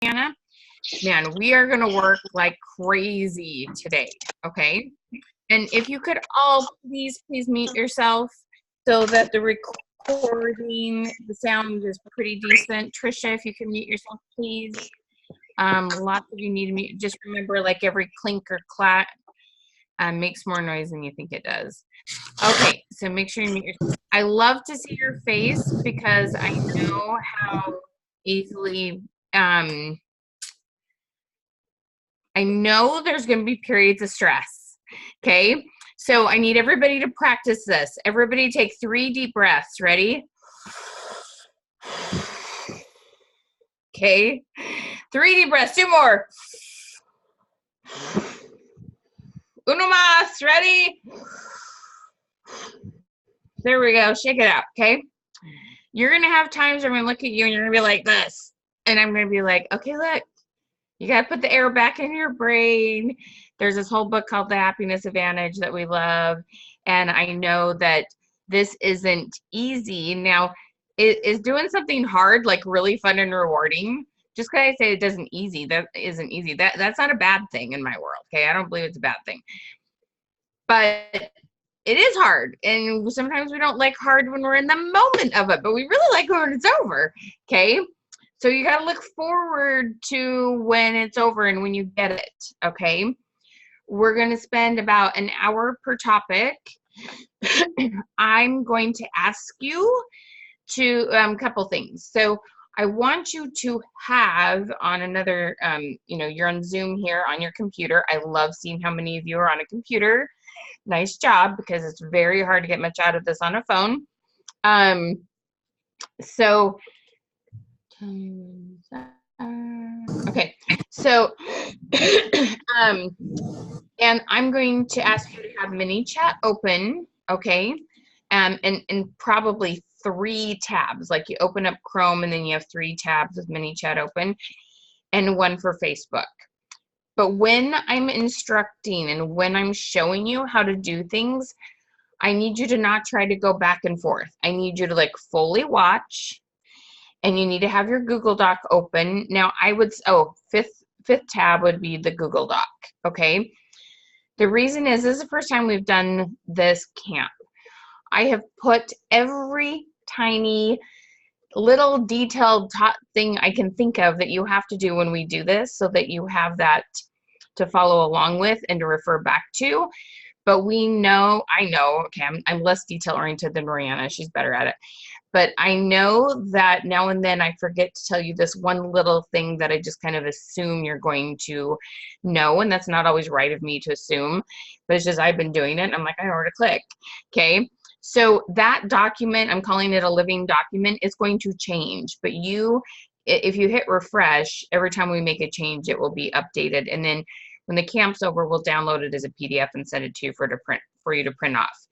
Mariana. Man, we are going to work like crazy today, okay? And if you could all please mute yourself so that the recording, the sound is pretty decent. Trisha, if you can mute yourself, please. Lots of you need to mute. Just remember, like every clink or clack makes more noise than you think it does. Okay, so make sure you mute yourself. I love to see your face because I know how easily, I know there's going to be periods of stress, okay? So I need everybody to practice this. Everybody take 3 deep breaths. Ready? Okay. 3 deep breaths. 2 more. Uno más. Ready? There we go. Shake it out, okay? You're going to have times where I'm going to look at you and you're going to be like this. And I'm going to be like, okay, look. You got to put the air back in your brain. There's this whole book called The Happiness Advantage that we love. And I know that this isn't easy. Now, is doing something hard like really fun and rewarding? Just because I say it isn't easy, that isn't easy. That's not a bad thing in my world, okay? I don't believe it's a bad thing. But it is hard. And sometimes we don't like hard when we're in the moment of it. But we really like when it's over, okay? So you got to look forward to when it's over and when you get it, okay? We're going to spend about an hour per topic. I'm going to ask you to a couple things. So I want you to have on another, you're on Zoom here on your computer. I love seeing how many of you are on a computer. Nice job, because it's very hard to get much out of this on a phone. Okay, so and I'm going to ask you to have ManyChat open, okay, and probably 3 tabs, like you open up Chrome and then you have 3 tabs with ManyChat open and 1 for Facebook. But when I'm instructing and when I'm showing you how to do things, I need you to not try to go back and forth. I need you to like fully watch. And you need to have your Google Doc open. Now, I would, fifth tab would be the Google Doc, okay? The reason is, this is the first time we've done this camp. I have put every tiny little detailed thing I can think of that you have to do when we do this, so that you have that to follow along with and to refer back to. But I know, okay, I'm less detail oriented than Mariana. She's better at it. But I know that now and then I forget to tell you this one little thing that I just kind of assume you're going to know, and that's not always right of me to assume, but it's just I've been doing it, and I'm like, I know where to click, okay? So that document, I'm calling it a living document, is going to change, but if you hit refresh, every time we make a change, it will be updated, and then when the camp's over, we'll download it as a PDF and send it to you for you to print off.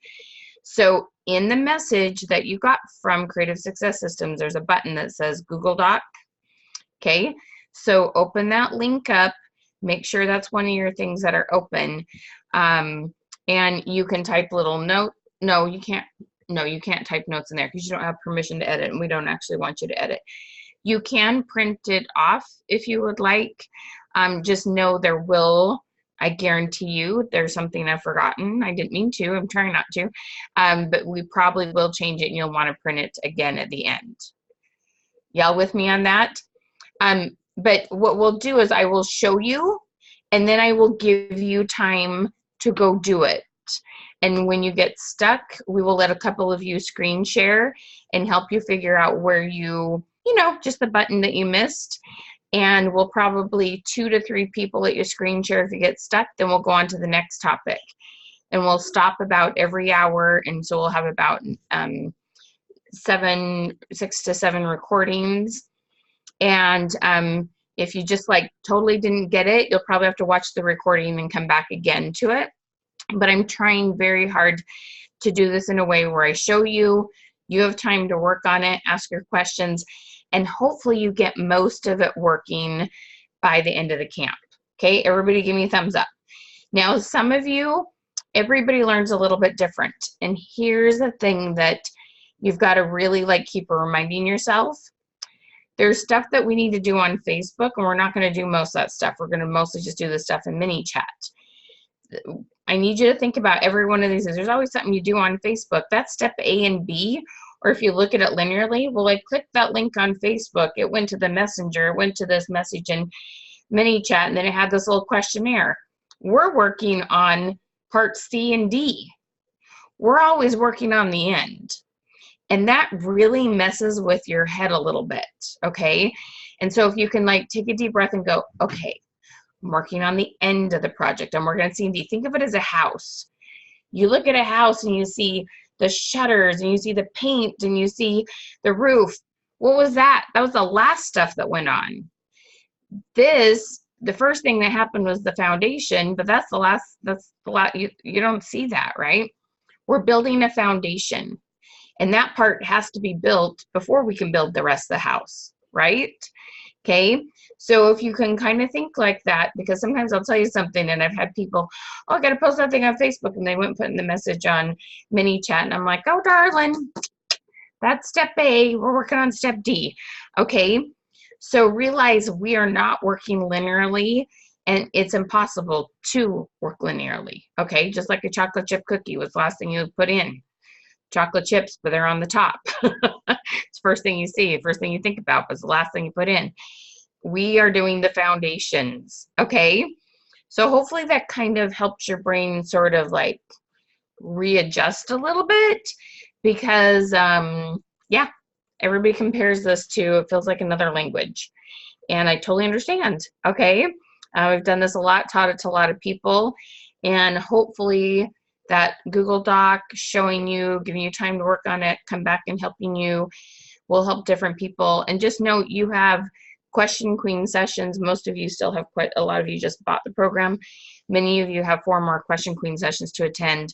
So in the message that you got from Creative Success Systems, there's a button that says Google Doc, okay? So open that link up, make sure that's one of your things that are open, and you can type little note. No, you can't type notes in there because you don't have permission to edit, and we don't actually want you to edit. You can print it off if you would like. Just know I guarantee you there's something I've forgotten. I didn't mean to. I'm trying not to. But we probably will change it, and you'll want to print it again at the end. Y'all with me on that? But what we'll do is I will show you, and then I will give you time to go do it. And when you get stuck, we will let a couple of you screen share and help you figure out where just the button that you missed. And we'll probably 2 to 3 people at your screen share if you get stuck. Then we'll go on to the next topic. And we'll stop about every hour. And so we'll have about 6 to 7 recordings. And if you just like totally didn't get it, you'll probably have to watch the recording and come back again to it. But I'm trying very hard to do this in a way where I show you, you have time to work on it, ask your questions, and hopefully you get most of it working by the end of the camp. Okay, everybody give me a thumbs up. Now, some of you, everybody learns a little bit different. And here's the thing that you've got to really keep reminding yourself. There's stuff that we need to do on Facebook, and we're not going to do most of that stuff. We're going to mostly just do the stuff in ManyChat. I need you to think about every one of these. There's always something you do on Facebook. That's step A and B. Or if you look at it linearly, well, I clicked that link on Facebook. It went to the messenger. It went to this message in ManyChat, and then it had this little questionnaire. We're working on part C and D. We're always working on the end. And that really messes with your head a little bit, okay? And so if you can like take a deep breath and go, okay, I'm working on the end of the project. I'm working on C and D. Think of it as a house. You look at a house and you see the shutters and you see the paint and you see the roof. What was that? That was the last stuff that went on. The first thing that happened was the foundation, but that's the last, you don't see that, right? We're building a foundation, and that part has to be built before we can build the rest of the house, right? Okay, so if you can kind of think like that, because sometimes I'll tell you something and I've had people, oh, I got to post that thing on Facebook, and they went and put in the message on ManyChat, and I'm like, oh, darling, that's step A. We're working on step D. Okay, so realize we are not working linearly, and it's impossible to work linearly. Okay, just like a chocolate chip cookie was the last thing you put in. Chocolate chips, but they're on the top. It's the first thing you see, first thing you think about, was the last thing you put in. We are doing the foundations, okay? So hopefully that kind of helps your brain sort of like readjust a little bit, because yeah, everybody compares this to, it feels like another language, and I totally understand, okay? We've done this a lot, taught it to a lot of people, and hopefully that Google Doc showing you, giving you time to work on it, come back and helping you, will help different people. And just know you have Question Queen sessions. Most of you still have, quite a lot of you just bought the program. Many of you have 4 more Question Queen sessions to attend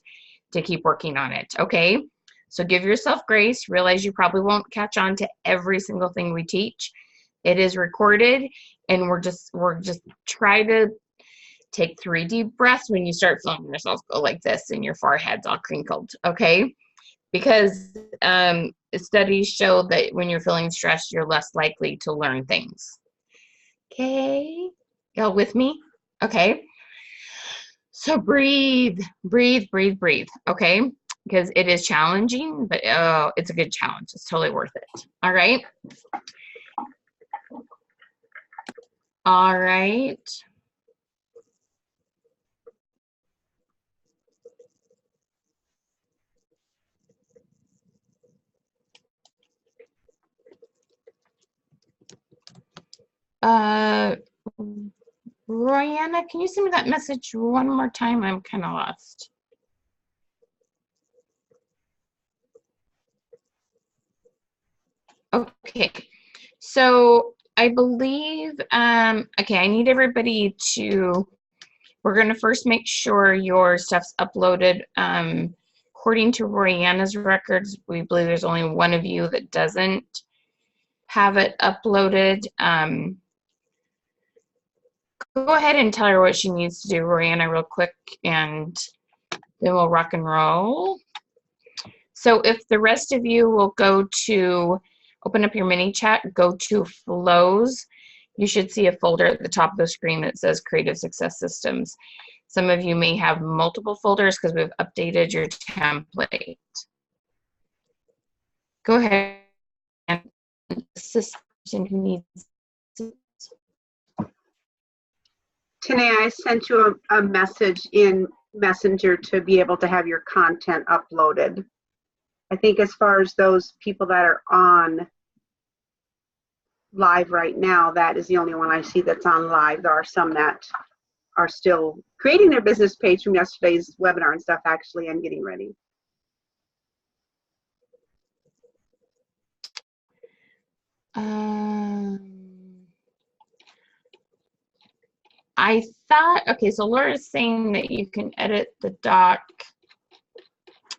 to keep working on it, okay? So give yourself grace. Realize you probably won't catch on to every single thing we teach. It is recorded, and we're just try to take 3 deep breaths when you start feeling yourself go like this and your forehead's all crinkled, okay? Because studies show that when you're feeling stressed, you're less likely to learn things. Okay, y'all with me? Okay. So breathe, breathe, breathe, breathe, okay? Because it is challenging, but oh, it's a good challenge. It's totally worth it. All right. All right. Royanna, can you send me that message one more time? I'm kind of lost. Okay, so I believe, okay, I need everybody to, we're going to first make sure your stuff's uploaded. According to Royanna's records, we believe there's only one of you that doesn't have it uploaded. Go ahead and tell her what she needs to do, Royanna, real quick, and then we'll rock and roll. So if the rest of you will go to, open up your ManyChat, go to Flows. You should see a folder at the top of the screen that says Creative Success Systems. Some of you may have multiple folders because we've updated your template. Go ahead and assist the person who needs it. Tanae, I sent you a message in Messenger to be able to have your content uploaded. I think as far as those people that are on live right now, that is the only one I see that's on live. There are some that are still creating their business page from yesterday's webinar and stuff, actually, and getting ready. I thought, okay, so Laura's saying that you can edit the doc.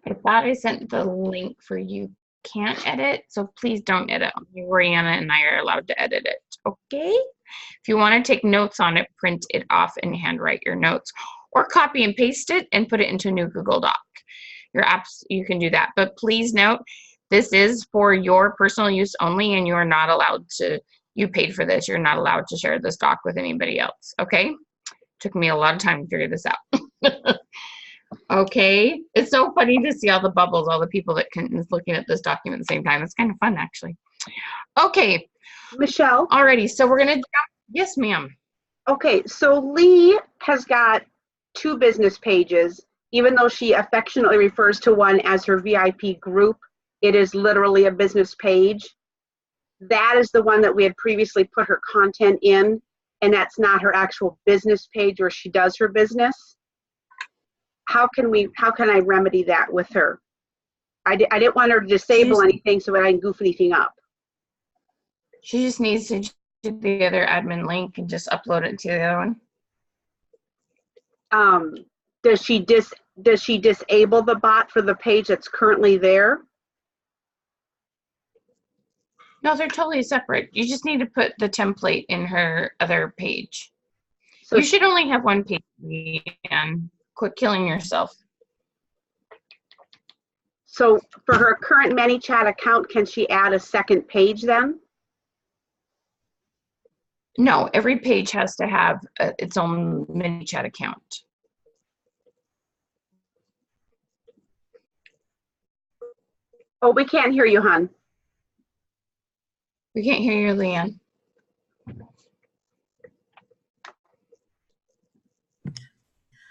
I thought I sent the link for you can't edit, so please don't edit. Only Royanna and I are allowed to edit it, okay? If you want to take notes on it, print it off and handwrite your notes, or copy and paste it and put it into a new Google Doc. Your apps, you can do that, but please note This is for your personal use only, and you're not allowed to, you paid for this, you're not allowed to share this doc with anybody else, okay? Took me a lot of time to figure this out. Okay, it's so funny to see all the bubbles, all the people that is looking at this document at the same time. It's kind of fun, actually. Okay. Michelle? Alrighty, so we're gonna jump. Yes, ma'am. Okay, so Lee has got 2 business pages. Even though she affectionately refers to one as her VIP group, it is literally a business page. That is the one that we had previously put her content in, and that's not her actual business page where she does her business. How can I remedy that with her? I didn't want her to disable anything so that I can goof anything up. She just needs to do the other admin link and just upload it to the other one. Does she disable the bot for the page that's currently there? No, they're totally separate. You just need to put the template in her other page. So you should only have one page, and quit killing yourself. So for her current ManyChat account, can she add a second page then? No, every page has to have its own ManyChat account. Oh, we can't hear you, hon. We can't hear you, Leanne.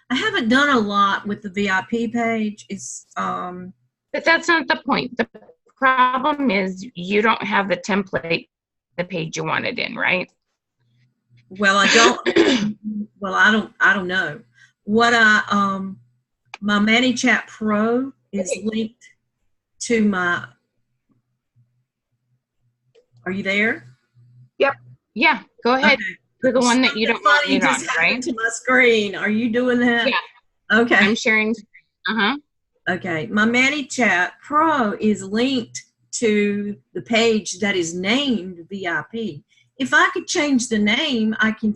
I haven't done a lot with the VIP page. It's But that's not the point. The problem is you don't have the template, the page you wanted in, right? well, I don't. Well, I don't know. What my ManyChat Pro is linked to my. Are you there? Yep. Yeah. Go ahead. Okay. To the one that you don't want me on, right? To my screen. Are you doing that? Yeah. Okay. I'm sharing. Okay. My ManyChat Pro is linked to the page that is named VIP. If I could change the name, I can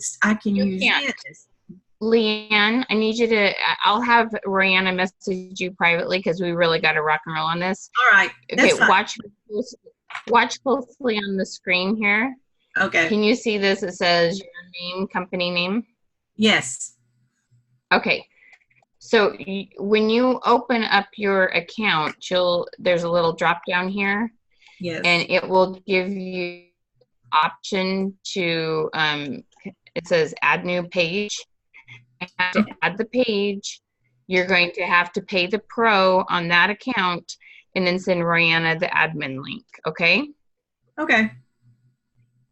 use this. Leanne, I need you to, I'll have Rihanna message you privately because we really got to rock and roll on this. All right. Okay, watch closely on the screen here. Okay. Can you see this? It says your name, company name. Yes. Okay. So when you open up your account, there's a little drop down here. Yes. And it will give you option to, it says add new page. To add the page, you're going to have to pay the pro on that account and then send Rihanna the admin link, okay? Okay.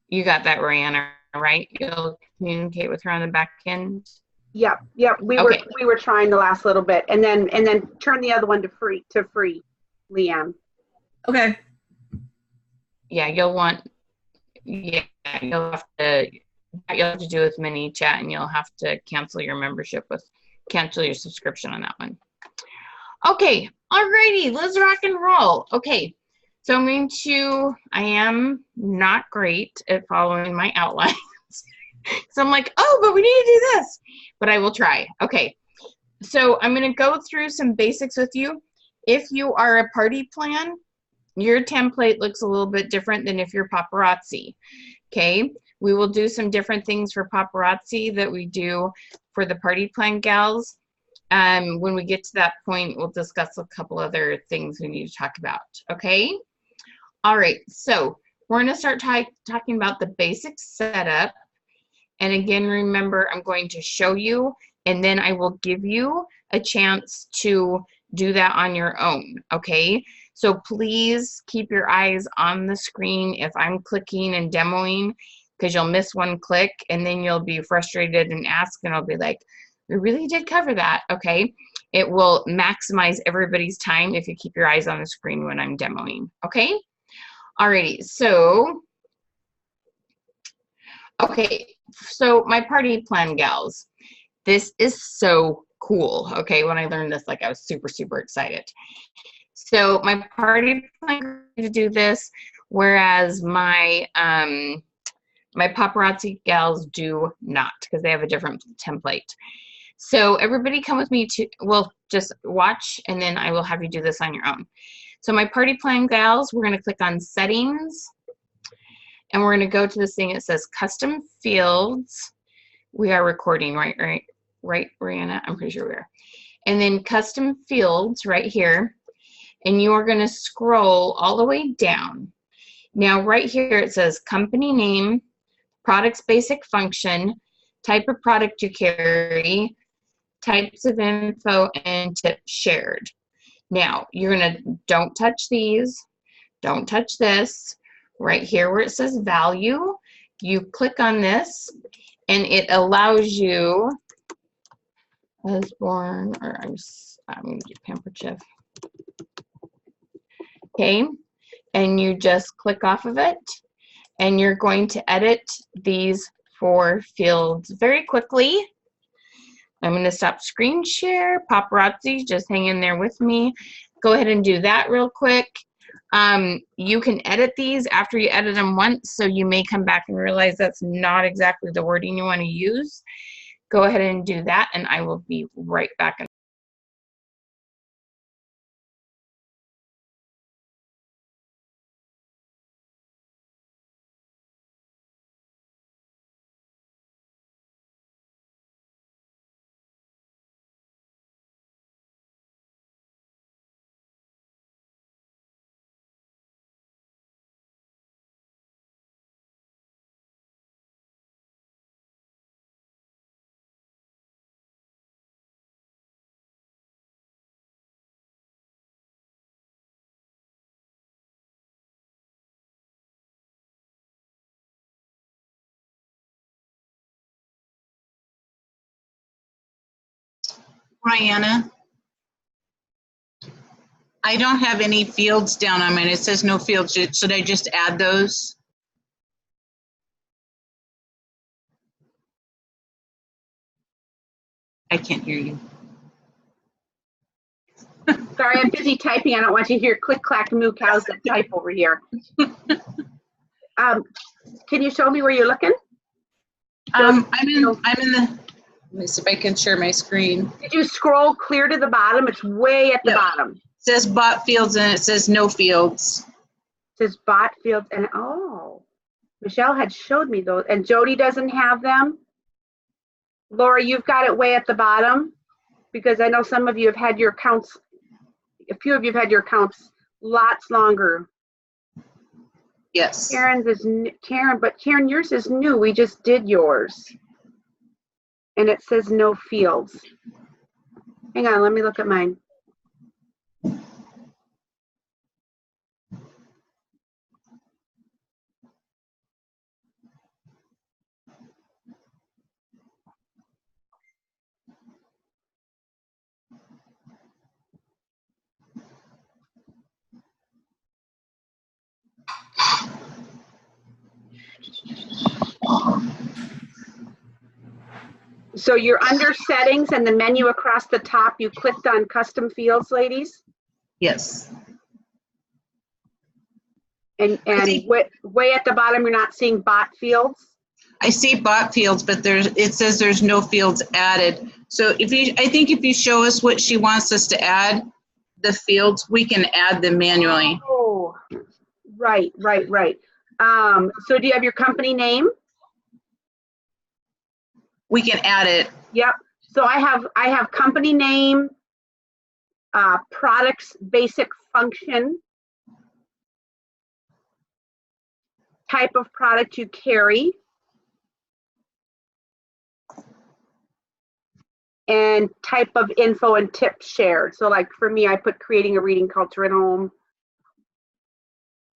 You got that, Rihanna, right? You'll communicate with her on the back end? Yep. We were trying the last little bit, and then turn the other one to free, Leanne. Okay. Yeah, you'll have to do with ManyChat, and you'll have to cancel your subscription on that one. Okay, alrighty, let's rock and roll. Okay, so I am not great at following my outlines. So I'm like, oh, but we need to do this, but I will try. Okay, so I'm gonna go through some basics with you. If you are a party plan, your template looks a little bit different than if you're paparazzi, okay? We will do some different things for paparazzi that we do for the party plan gals. When we get to that point, we'll discuss a couple other things we need to talk about, okay? All right, so we're gonna start talking about the basic setup. And again, remember, I'm going to show you, and then I will give you a chance to do that on your own, okay? So please keep your eyes on the screen if I'm clicking and demoing, because you'll miss one click and then you'll be frustrated and ask, and I'll be like, we really did cover that, okay? It will maximize everybody's time if you keep your eyes on the screen when I'm demoing, okay? Alrighty, so, okay, so my party plan gals, this is so cool, okay? When I learned this, like, I was super, super excited. So my party plan to do this, whereas my my paparazzi gals do not, because they have a different template. So everybody come with me to, well, just watch, and then I will have you do this on your own. So my party plan gals, we're gonna click on settings, and we're gonna go to this thing that says custom fields. We are recording, right, Brianna? I'm pretty sure we are. And then custom fields right here, and you are gonna scroll all the way down. Now right here it says company name, product's basic function, type of product you carry, types of info, and tips shared. Now, you're gonna, don't touch these, don't touch this. Right here where it says value, you click on this, and it allows you, was born, or I'm gonna do pampered chef. Okay, and you just click off of it, and you're going to edit these 4 fields very quickly. I'm going to stop screen share. Paparazzi, just hang in there with me. Go ahead and do that real quick. You can edit these after you edit them once, so you may come back and realize that's not exactly the wording you want to use. Go ahead and do that, and I will be right back. Brianna, I don't have any fields down on mine. It says no fields. Should I just add those? I can't hear you. Sorry, I'm busy typing. I don't want you to hear click, clack, moo cows that type over here. Can you show me where you're looking? I'm in the, let me see if I can share my screen. Did you scroll clear to the bottom? It's way at the bottom. It says bot fields and it says no fields. It says bot fields and oh, Michelle had showed me those, and Jody doesn't have them. Laura, you've got it way at the bottom, because I know some of you have had your accounts, a few of you have had your accounts lots longer. Yes. Karen's is Karen, but Karen, yours is new. We just did yours. And it says no fields. Hang on, let me look at mine. So you're under settings and the menu across the top, you clicked on custom fields, ladies? Yes. And way at the bottom, you're not seeing bot fields? I see bot fields, but it says there's no fields added. So I think if you show us what she wants us to add, the fields, we can add them manually. Oh, right. So do you have your company name? We can add it. Yep. So I have company name, products basic function, type of product you carry, and type of info and tips shared. So like for me, I put creating a reading culture at home.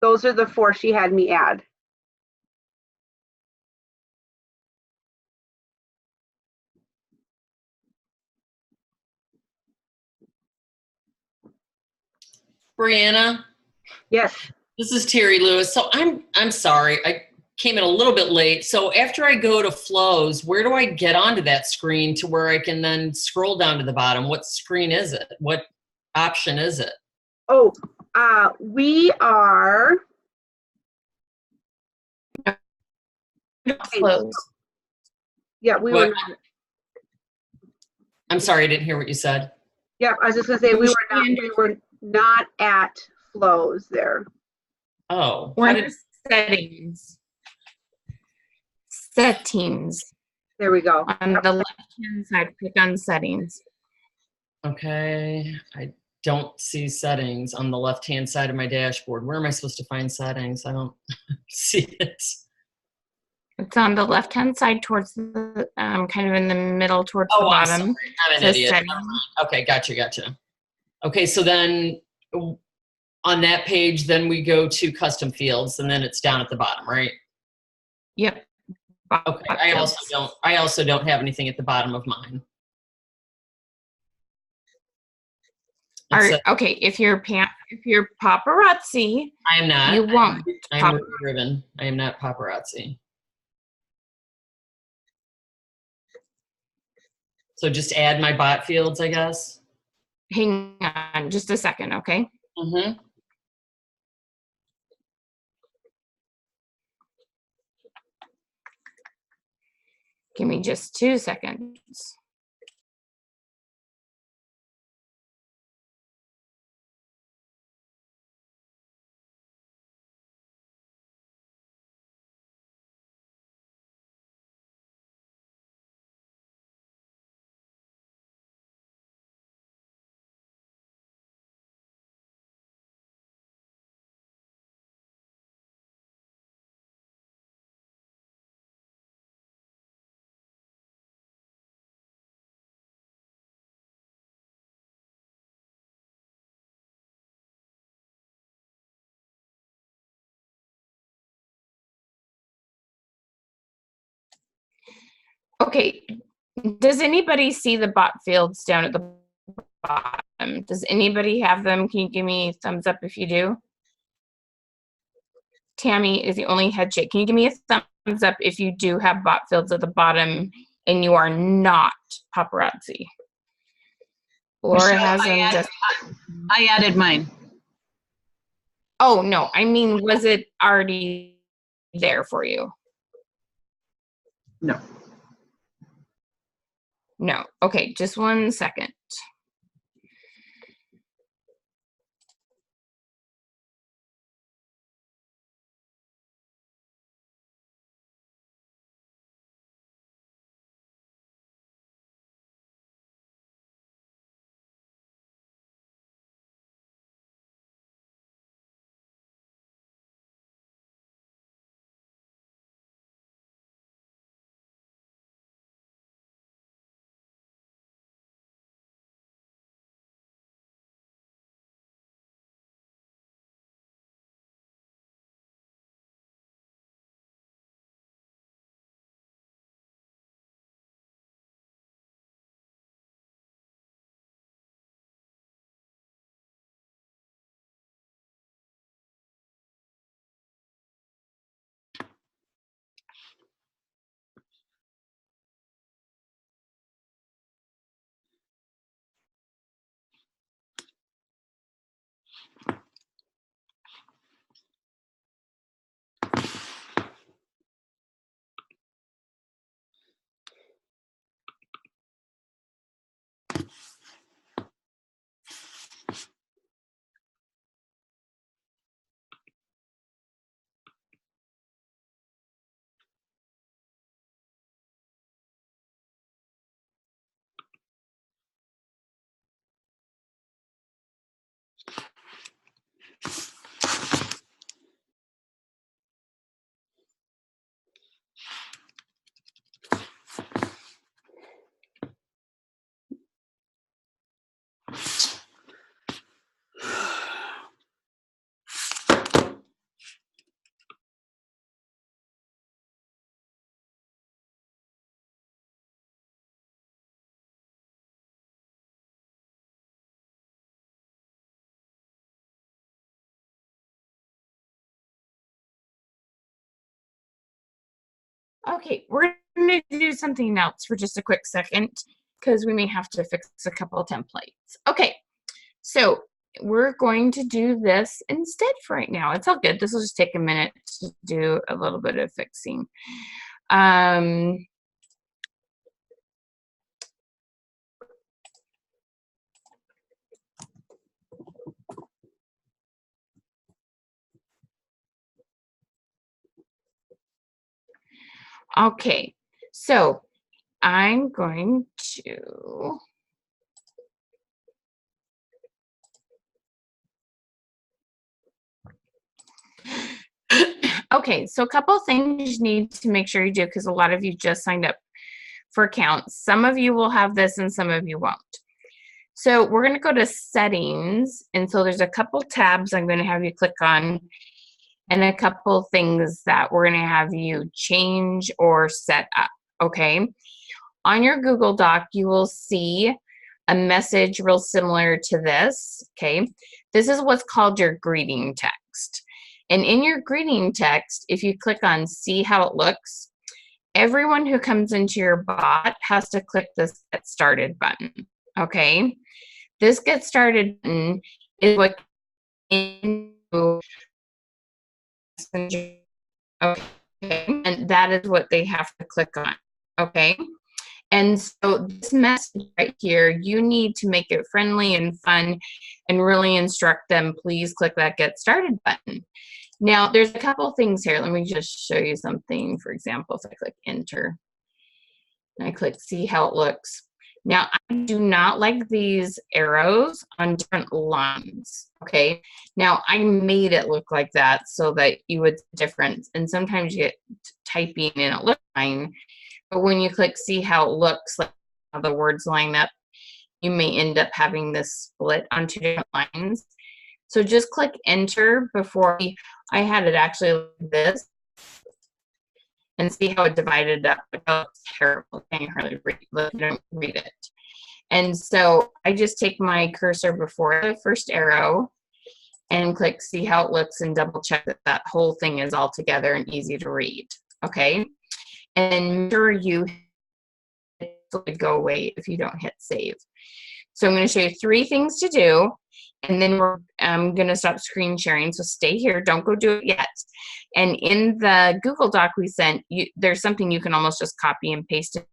Those are the 4 she had me add. Brianna, Yes. this is Terry Lewis. So I'm sorry, I came in a little bit late. So after I go to flows, where do I get onto that screen to where I can then scroll down to the bottom? What screen is it? What option is it? Oh, we are. Close. Yeah, we What? were not. I'm sorry, I didn't hear what you said. Yeah, I was just gonna say we were not at flows there. Oh, We're how in did, settings. Settings. There we go. On the left-hand side, click on settings. okay, I don't see settings on the left-hand side of my dashboard. Where am I supposed to find settings? I don't see it. It's on the left-hand side towards the, kind of in the middle towards the Oh, I'm bottom. sorry. I'm an Says idiot. settings. Okay, gotcha. Okay, so then on that page, then we go to custom fields, and then it's down at the bottom, right? Yep. Okay, I also don't have anything at the bottom of mine. Okay, if you're paparazzi, I am not. you won't. I'm ribbon. I am not paparazzi. So just add my bot fields, I guess. Hang on just a second, okay? Mm-hmm. Give me just 2 seconds. Okay, does anybody see the bot fields down at the bottom? Does anybody have them? Can you give me a thumbs up if you do? Tammy is the only head shake. Can you give me a thumbs up if you do have bot fields at the bottom and you are not paparazzi? Laura Michelle, has them just. I added mine. Oh, no, I mean, was it already there for you? No. No. Okay, just 1 second. Okay, we're going to do something else for just a quick second because we may have to fix a couple of templates. Okay, so we're going to do this instead for right now. It's all good. This will just take a minute to do a little bit of fixing. Okay, so I'm going to okay, so a couple of things you need to make sure you do, because a lot of you just signed up for accounts. Some of you will have this and some of you won't. So we're going to go to settings, and so there's a couple tabs I'm going to have you click on, and a couple things that we're going to have you change or set up. Okay, on your Google Doc you will see a message real similar to this. Okay, this is what's called your greeting text, and in your greeting text, if you click on see how it looks, everyone who comes into your bot has to click this get started button. Okay, this get started button is what into Messenger. Okay, and that is what they have to click on. Okay, and so this message right here, you need to make it friendly and fun and really instruct them, please click that get started button. Now, there's a couple things here. Let me just show you something. For example, if I click enter and I click see how it looks. Now, I do not like these arrows on different lines, okay? Now, I made it look like that so that you would difference, and sometimes you get typing and it looks fine, but when you click see how it looks, like how the words line up, you may end up having this split on two different lines. So just click enter before I had it actually like this, and see how it divided up. Oh, it's terrible. I can't hardly read it. And so I just take my cursor before the first arrow and click see how it looks and double check that that whole thing is all together and easy to read. Okay. And make sure you go away if you don't hit save. So I'm going to show you 3 things to do, and then I'm going to stop screen sharing. So stay here. Don't go do it yet. And in the Google Doc we sent you, there's something you can almost just copy and paste it.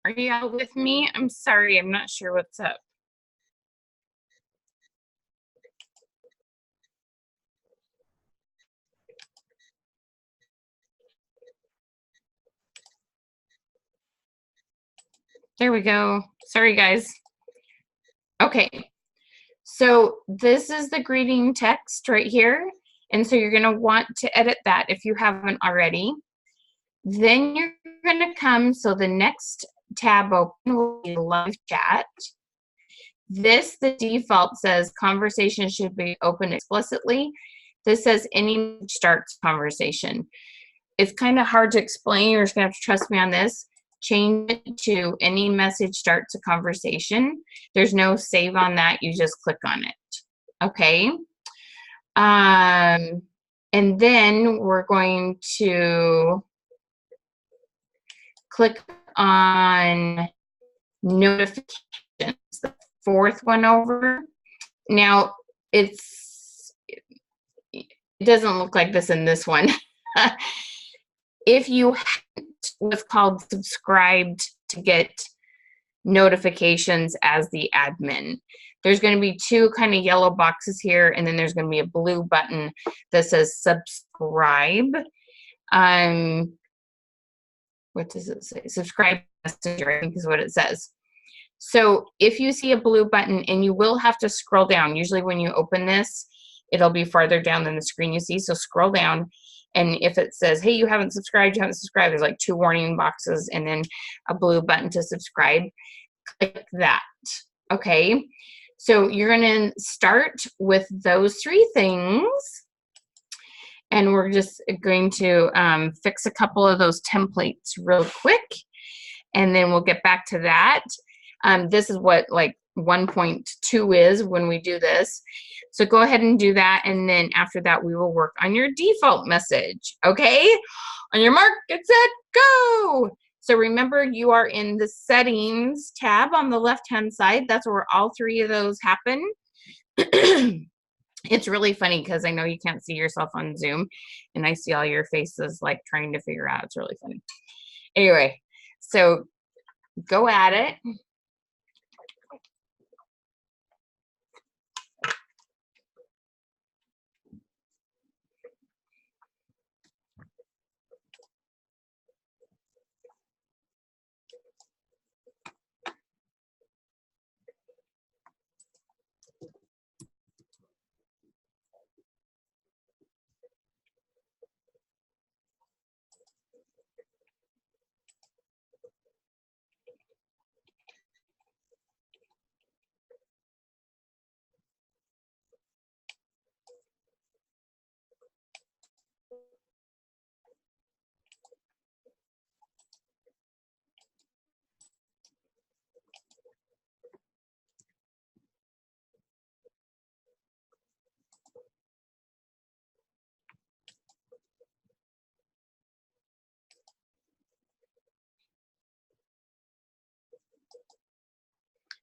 Are you all with me? I'm sorry, I'm not sure what's up. There we go. Sorry, guys. Okay, so this is the greeting text right here. And so you're going to want to edit that if you haven't already. Then you're going to come, so the next tab open will be live chat. This, the default says conversation should be open explicitly. This says any starts conversation. It's kind of hard to explain. You're just going to have to trust me on this. Change it to any message starts a conversation. There's no save on that. You just click on it. Okay. And then we're going to click on notifications, the 4th one over. Now, it doesn't look like this in this one. If you haven't what's called subscribed to get notifications as the admin, there's going to be 2 kind of yellow boxes here, and then there's going to be a blue button that says subscribe. What does it say? Subscribe Messenger, I think is what it says. So if you see a blue button, and you will have to scroll down, usually when you open this, it'll be farther down than the screen you see. So scroll down, and if it says, hey, you haven't subscribed, there's like 2 warning boxes and then a blue button to subscribe. Click that. Okay. So you're going to start with those 3 things. And we're just going to fix a couple of those templates real quick, and then we'll get back to that. This is what like 1.2 is when we do this. So go ahead and do that, and then after that we will work on your default message. Okay? On your mark, get set, go! So remember, you are in the settings tab on the left-hand side. That's where all three of those happen. It's really funny because I know you can't see yourself on Zoom, and I see all your faces like trying to figure out. It's really funny. Anyway, so go at it.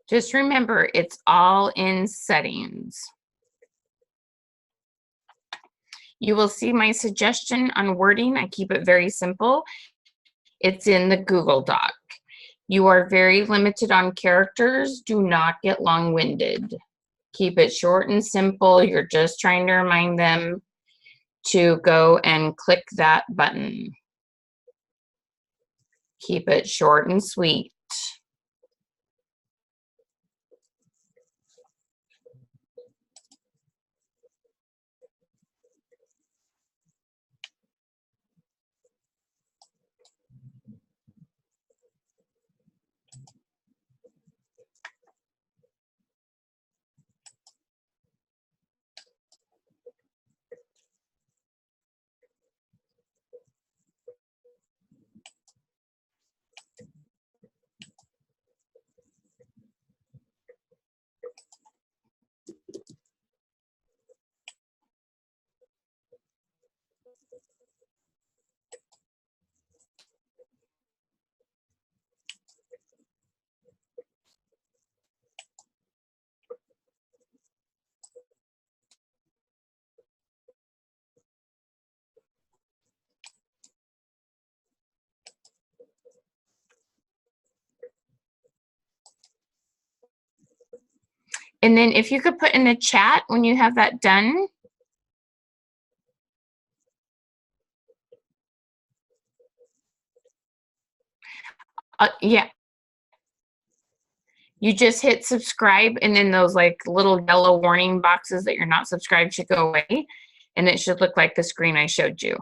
Just remember, it's all in settings. You will see my suggestion on wording. I keep it very simple. It's in the Google Doc. You are very limited on characters. Do not get long-winded. Keep it short and simple. You're just trying to remind them to go and click that button. Keep it short and sweet. And then if you could put in the chat when you have that done. Yeah. You just hit subscribe, and then those like little yellow warning boxes that you're not subscribed should go away. And it should look like the screen I showed you.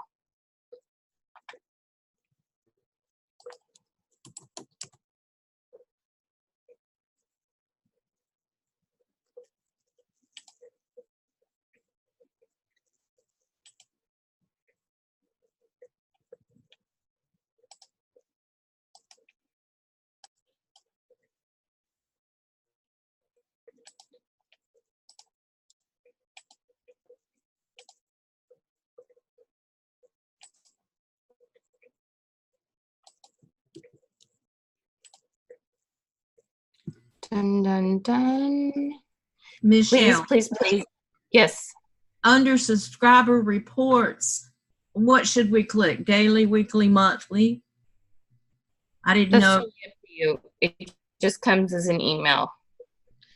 Dun, dun, dun. Michelle, Please, please. Yes. under subscriber reports, what should we click? Daily, weekly, monthly? I didn't That's know. totally up to you. It just comes as an email.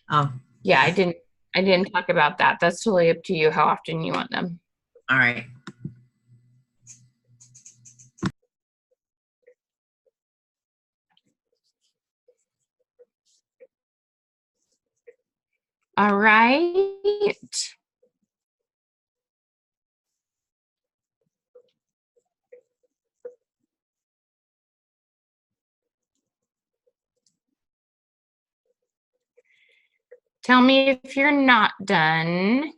Oh, Yeah, I didn't talk about that. That's totally up to you how often you want them. all right. All right. Tell me if you're not done.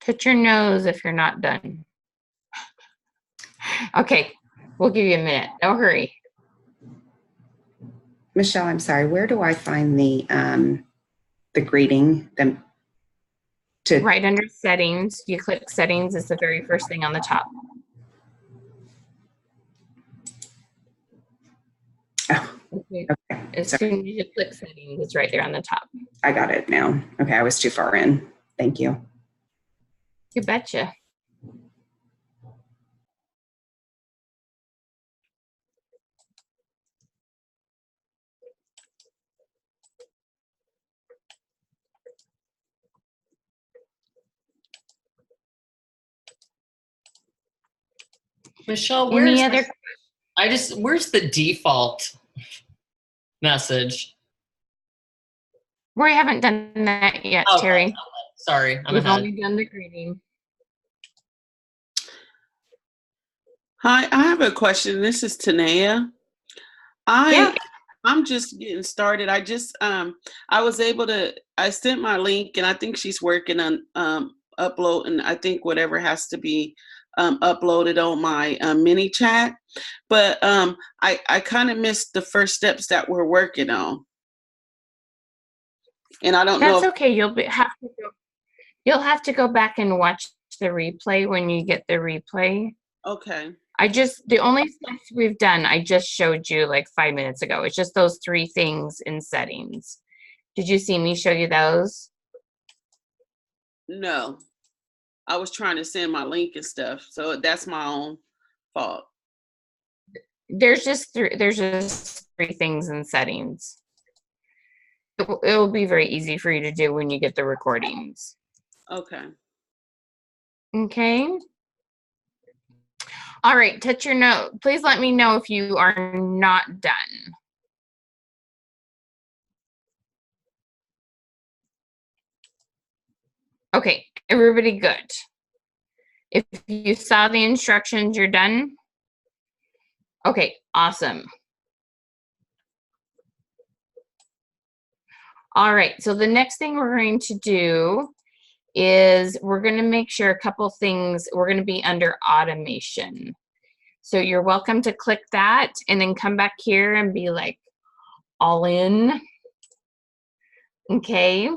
Touch your nose if you're not done. Okay, we'll give you a minute. No hurry. Michelle, I'm sorry. Where do I find the greeting? Right under settings, you click settings. It's the very first thing on the top. Oh, Okay. okay. As Sorry. soon as you click settings, it's right there on the top. I got it now. Okay, I was too far in. Thank you. You betcha. Michelle, Any other? where's the default message? We haven't done that yet, Okay. Terry. Sorry, I'm We've ahead. only done the greeting. Hi, I have a question. This is Tanea. I'm just getting started. I was able to, I sent my link and I think she's working on uploading, I think whatever has to be uploaded on my ManyChat. But I kind of missed the first steps that we're working on. And I don't know. That's okay. You'll have to go back and watch the replay when you get the replay. Okay. The only steps we've done, I just showed you like 5 minutes ago. It's just those 3 things in settings. Did you see me show you those? No, I was trying to send my link and stuff. So that's my own fault. There's just 3 things in settings. It will be very easy for you to do when you get the recordings. Okay. Okay. All right, touch your nose. Please let me know if you are not done. Okay, everybody good. If you saw the instructions, you're done? Okay, awesome. All right, so the next thing we're going to do is we're going to make sure a couple things, we're going to be under automation. So you're welcome to click that and then come back here and be like all in. Okay.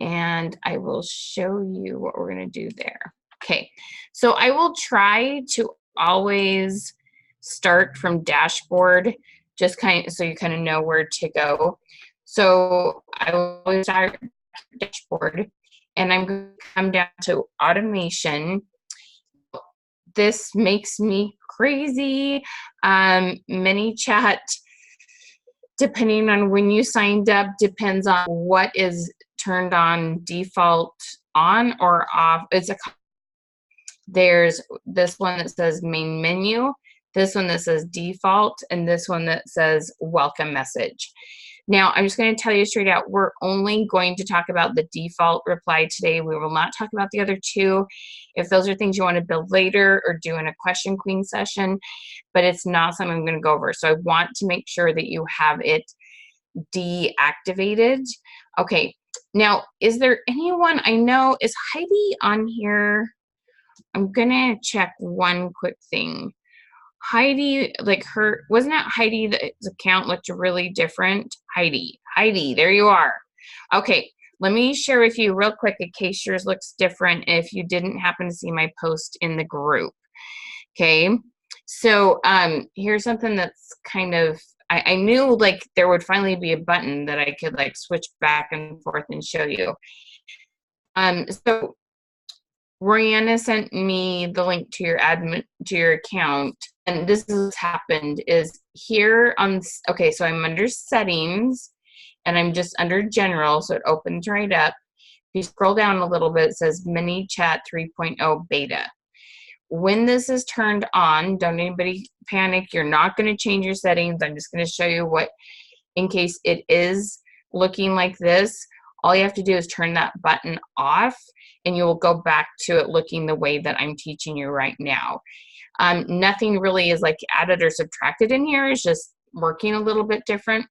And I will show you what we're going to do there. Okay, so I will try to always start from dashboard, just kind of so you kind of know where to go. So I will always start dashboard, and I'm going to come down to automation. This makes me crazy. ManyChat, depending on when you signed up, depends on what is turned on default on or off. There's this one that says main menu, this one that says default, and this one that says welcome message. Now, I'm just going to tell you straight out, we're only going to talk about the default reply today. We will not talk about the other 2. If those are things you want to build later or do in a question queen session, but it's not something I'm going to go over. So I want to make sure that you have it deactivated. Okay, now, is there anyone I know, is Heidi on here? I'm gonna check one quick thing. Heidi, like wasn't that Heidi, the account looked really different? Heidi, there you are. Okay, let me share with you real quick in case yours looks different if you didn't happen to see my post in the group. Okay, so here's something that's kind of, I knew like there would finally be a button that I could like switch back and forth and show you. So Royanna sent me the link to your account, and this has happened is here on, okay, so I'm under settings and I'm just under general, so it opens right up. If you scroll down a little bit, it says ManyChat 3.0 beta. When this is turned on, don't anybody panic. You're not going to change your settings. I'm just going to show you what, in case it is looking like this, all you have to do is turn that button off and you will go back to it looking the way that I'm teaching you right now. Nothing really is like added or subtracted in here. It's just working a little bit different.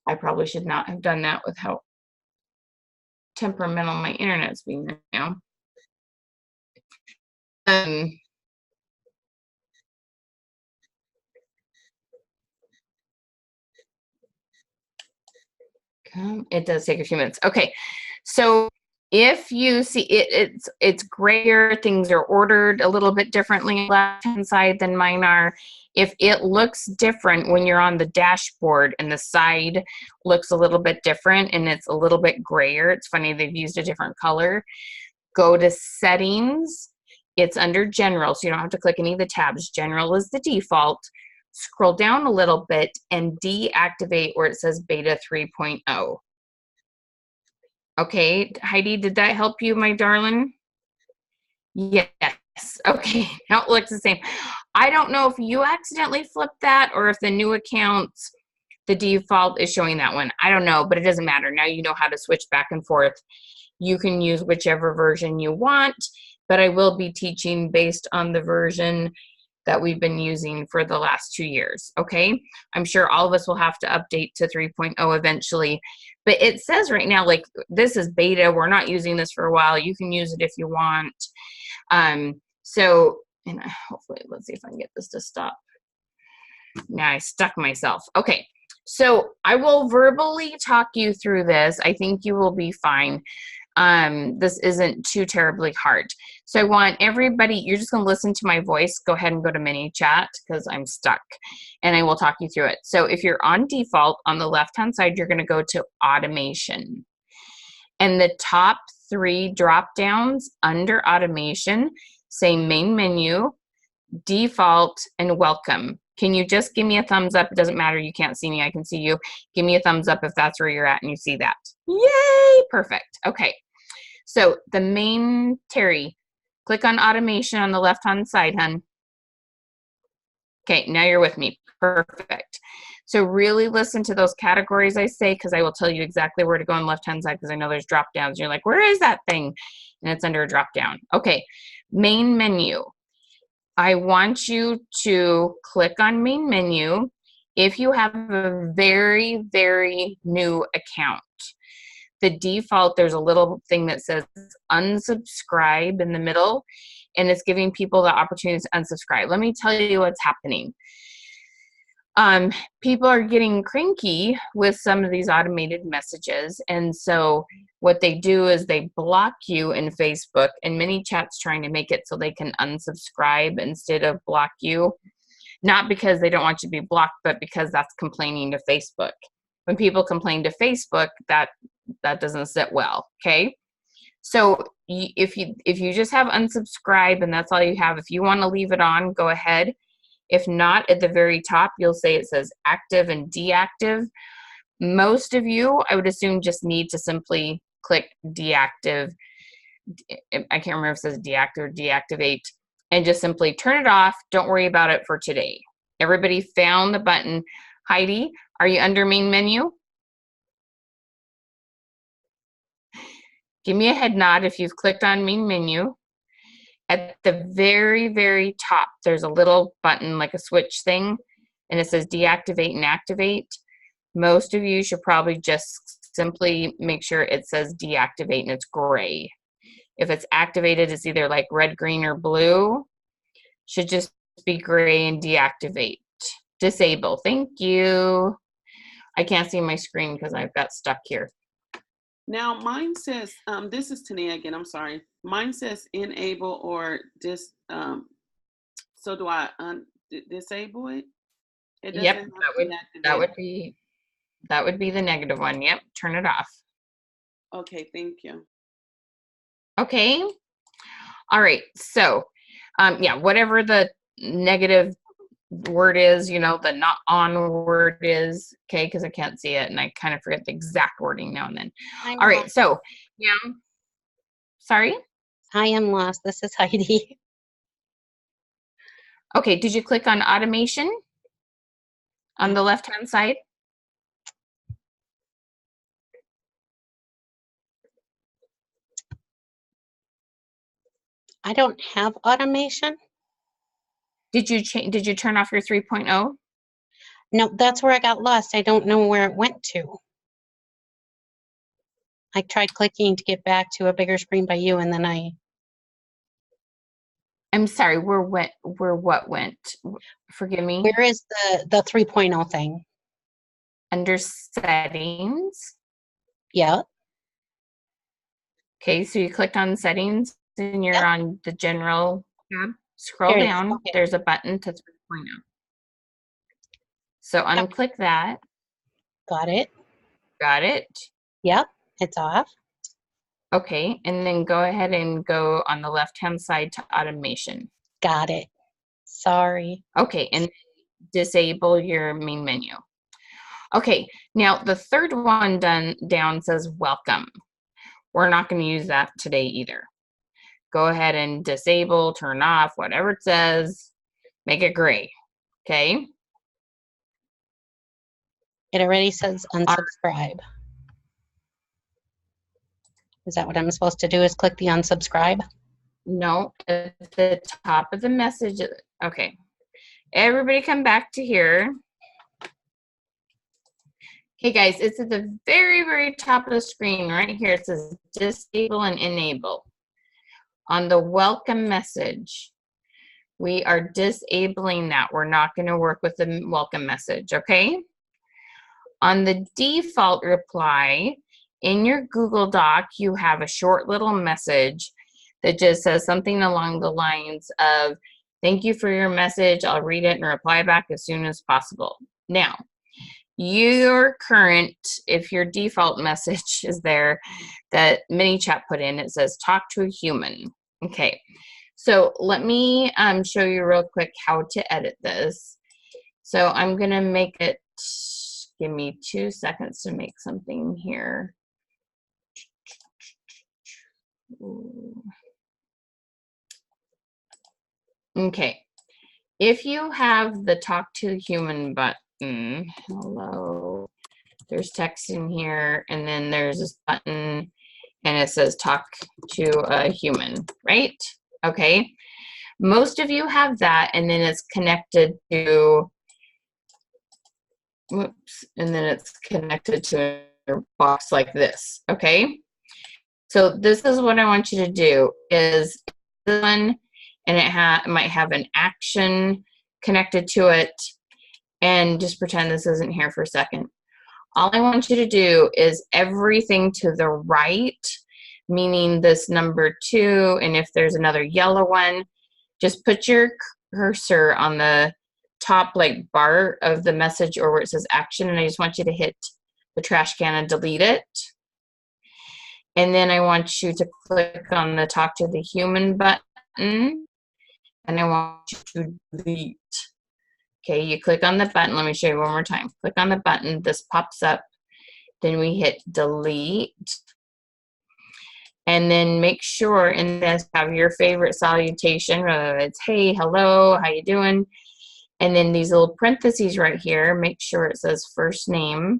I probably should not have done that with help. temperamental my internet's being now. It does take a few minutes. Okay, so if you see it's grayer, things are ordered a little bit differently on the left-hand side than mine are. If it looks different when you're on the dashboard and the side looks a little bit different and it's a little bit grayer, it's funny they've used a different color, go to settings. It's under general, so you don't have to click any of the tabs. General is the default. Scroll down a little bit and deactivate where it says beta 3.0. Okay, Heidi, did that help you, my darling? Yes. Okay, now it looks the same. I don't know if you accidentally flipped that or if the new accounts, the default is showing that one. I don't know, but it doesn't matter. Now you know how to switch back and forth. You can use whichever version you want, but I will be teaching based on the version that we've been using for the last 2 years, okay? I'm sure all of us will have to update to 3.0 eventually, but it says right now, like, this is beta, we're not using this for a while, you can use it if you want. So, and hopefully, let's see if I can get this to stop. Now I stuck myself. Okay, so I will verbally talk you through this. I think you will be fine. This isn't too terribly hard. So I want everybody, you're just going to listen to my voice. Go ahead and go to ManyChat because I'm stuck and I will talk you through it. So if you're on default on the left-hand side, you're going to go to automation. And the top 3 drop downs under automation say main menu, default, and welcome. Can you just give me a thumbs up? It doesn't matter. You can't see me. I can see you. Give me a thumbs up if that's where you're at and you see that. Yay! Perfect. Okay. So the main, Terry, click on automation on the left-hand side, hun. Okay, now you're with me. Perfect. So really listen to those categories I say because I will tell you exactly where to go on the left-hand side because I know there's drop-downs. You're like, where is that thing? And it's under a drop-down. Okay, main menu. I want you to click on main menu if you have a very, very new account. The default, there's a little thing that says unsubscribe in the middle, and it's giving people the opportunity to unsubscribe. Let me tell you what's happening. People are getting cranky with some of these automated messages, and so what they do is they block you in Facebook, and ManyChat's trying to make it so they can unsubscribe instead of block you. Not because they don't want you to be blocked, but because that's complaining to Facebook. When people complain to Facebook, that doesn't sit well, okay? So if you just have unsubscribe and that's all you have, if you want to leave it on, go ahead. If not, at the very top, you'll say it says active and deactive. Most of you, I would assume, just need to simply click deactive. I can't remember if it says deactive or deactivate, and just simply turn it off. Don't worry about it for today. Everybody found the button. Heidi, are you under main menu? Give me a head nod if you've clicked on main menu. At the very, very top, there's a little button like a switch thing, and it says deactivate and activate. Most of you should probably just simply make sure it says deactivate and it's gray. If it's activated, it's either like red, green, or blue. Should just be gray and deactivate. Disable. Thank you. I can't see my screen because I've got stuck here. Now mine says, this is Tania again, I'm sorry. Mine says enable or so do I disable it? It doesn't Yep, have that would be the negative one. Yep, turn it off. Okay, thank you. Okay. All right. So, yeah, whatever the negative word is, you know, the not on word is, okay, because I can't see it and I kind of forget the exact wording now and then. All right. So, yeah. Sorry? I am lost. This is Heidi. Okay. Did you click on automation on the left-hand side? I don't have automation. Did you turn off your 3.0? No, that's where I got lost. I don't know where it went to. I tried clicking to get back to a bigger screen by you, and then I'm sorry, where what went? Forgive me. where is the 3.0 thing? Under settings. Yeah. Okay, so you clicked on settings and you're Yep. on the general tab. Scroll There it is. down. Okay. There's a button to 3.0. So unclick that. Got it. Got it. Yep. It's off. Okay, and then go ahead and go on the left-hand side to automation. Got it. Sorry. Okay, and disable your main menu. Okay, now the third one down says welcome. We're not going to use that today either. Go ahead and disable, turn off, whatever it says, make it gray. Okay? It already says unsubscribe. Is that what I'm supposed to do, is click the unsubscribe? No, at the top of the message. Okay. Everybody come back to here. Okay, guys, it's at the very, very top of the screen right here. It says disable and enable. On the welcome message, we are disabling that. We're not going to work with the welcome message, okay? On the default reply, in your Google Doc, you have a short little message that just says something along the lines of, thank you for your message. I'll read it and reply back as soon as possible. Now, your current, if your default message is there that ManyChat put in, it says talk to a human. Okay, so let me show you real quick how to edit this. So I'm gonna make it, give me 2 seconds to make something here. Okay, if you have the talk to a human button, hello, there's text in here, and then there's this button, and it says talk to a human, right? Okay, most of you have that, and then it's connected to, whoops, and then it's connected to a box like this, okay? So this is what I want you to do, is this one, and it might have an action connected to it, and just pretend this isn't here for a second. All I want you to do is everything to the right, meaning this number 2, and if there's another yellow one, just put your cursor on the top like bar of the message or where it says action, and I just want you to hit the trash can and delete it. And then I want you to click on the talk to the human button, and I want you to delete. Okay, you click on the button. Let me show you one more time. Click on the button. This pops up. Then we hit delete. And then make sure in this have your favorite salutation, whether it's hey, hello, how you doing? And then these little parentheses right here, make sure it says first name.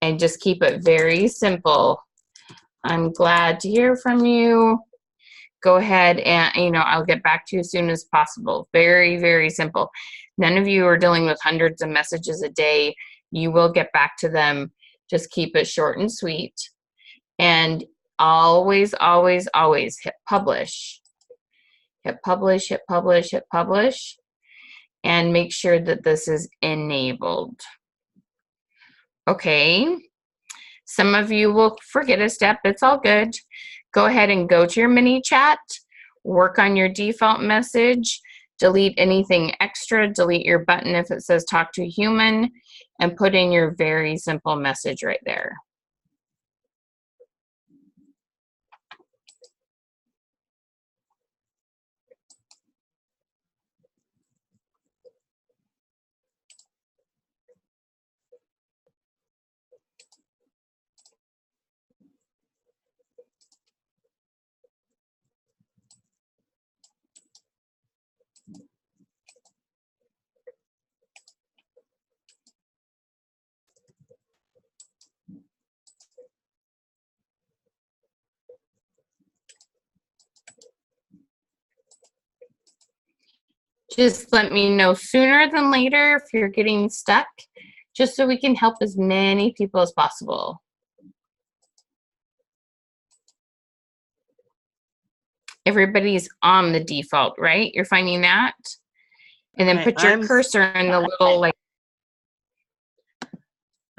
And just keep it very simple. I'm glad to hear from you. Go ahead and, I'll get back to you as soon as possible. Very, very simple. None of you are dealing with hundreds of messages a day. You will get back to them. Just keep it short and sweet. And always, always, always hit publish. Hit publish, hit publish, hit publish. And make sure that this is enabled. Okay. Some of you will forget a step. It's all good. Go ahead and go to your ManyChat, work on your default message, delete anything extra, delete your button if it says talk to a human, and put in your very simple message right there. Just let me know sooner than later if you're getting stuck, just so we can help as many people as possible. everybody's on the default, right? You're finding that? And then Okay, put your cursor in the little like.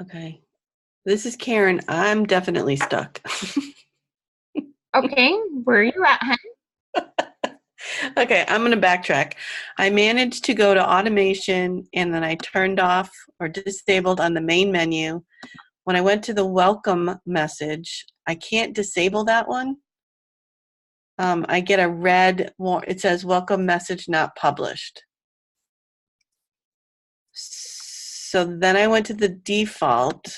Okay. This is Karen. I'm definitely stuck. Okay, where are you at, hon? Okay, I'm going to backtrack. I managed to go to automation and then I turned off or disabled on the main menu. When I went to the welcome message, I can't disable that one. I get a red, it says welcome message not published. So then I went to the default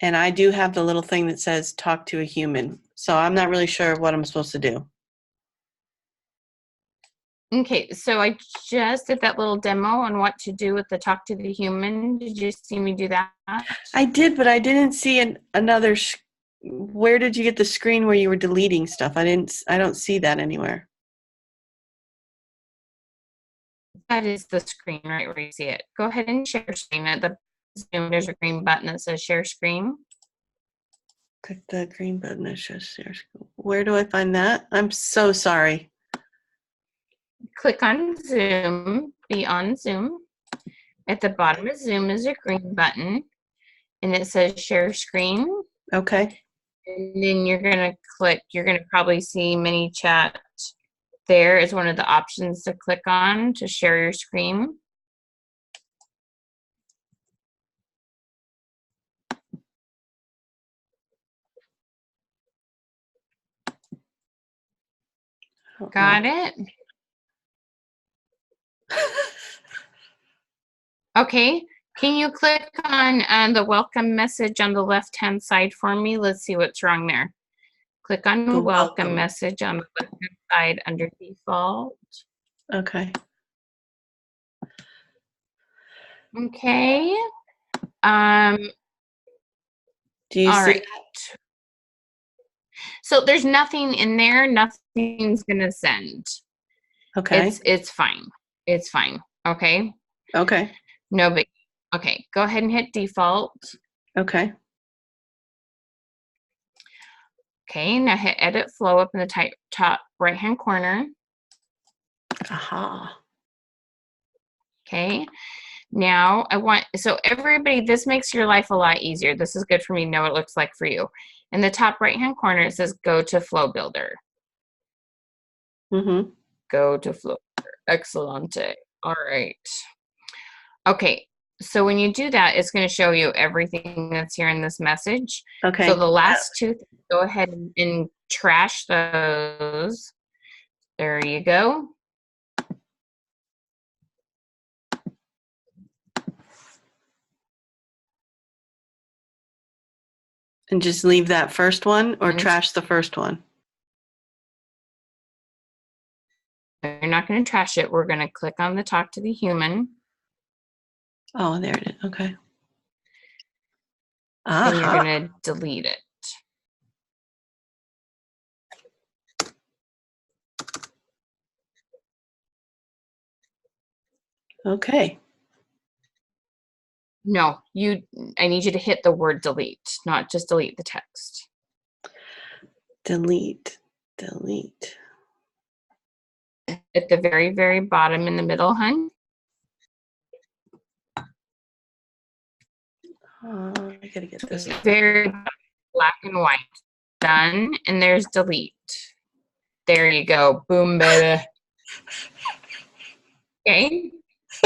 and I do have the little thing that says talk to a human. So I'm not really sure what I'm supposed to do. Okay, so I just did that little demo on what to do with the talk to the human. Did you see me do that? I did, but I didn't see another. Where did you get the screen where you were deleting stuff? I don't see that anywhere. That is the screen right where you see it. Go ahead and share screen. At the Zoom, there's a green button that says share screen. Click the green button that says share screen. Where do I find that? I'm so sorry. Click on Zoom. Be on Zoom. At the bottom of Zoom is a green button, and it says share screen. Okay. And then you're gonna click. You're gonna probably see ManyChat. There is one of the options to click on to share your screen. Got it? Okay. Can you click on the welcome message on the left-hand side for me? Let's see what's wrong there. Click on the welcome message on the left-hand side under default. Okay. Okay. Do you all see right. that? So there's nothing in there. Nothing's gonna send. Okay. It's fine. It's fine. Okay. Okay. No big. Okay. Go ahead and hit default. Okay. Okay. Now hit edit flow up in the top right-hand corner. Aha. Okay. Now so everybody, this makes your life a lot easier. This is good for me to know what it looks like for you. In the top right-hand corner, it says go to Flow Builder. Mm-hmm. Go to Flow Builder. Excellente. All right. Okay. So when you do that, it's going to show you everything that's here in this message. Okay. So the last two, go ahead and trash those. There you go. And just leave that first one or And trash the first one? you're not going to trash it. We're going to click on the talk to the human. Oh, there it is. Okay. And you're going to delete it. Okay. No, I need you to hit the word delete, not just delete the text. Delete. Delete. At the very, very bottom in the middle, hun. I gotta get this. Very black and white. Done. And there's delete. There you go. Boom, baby. Okay.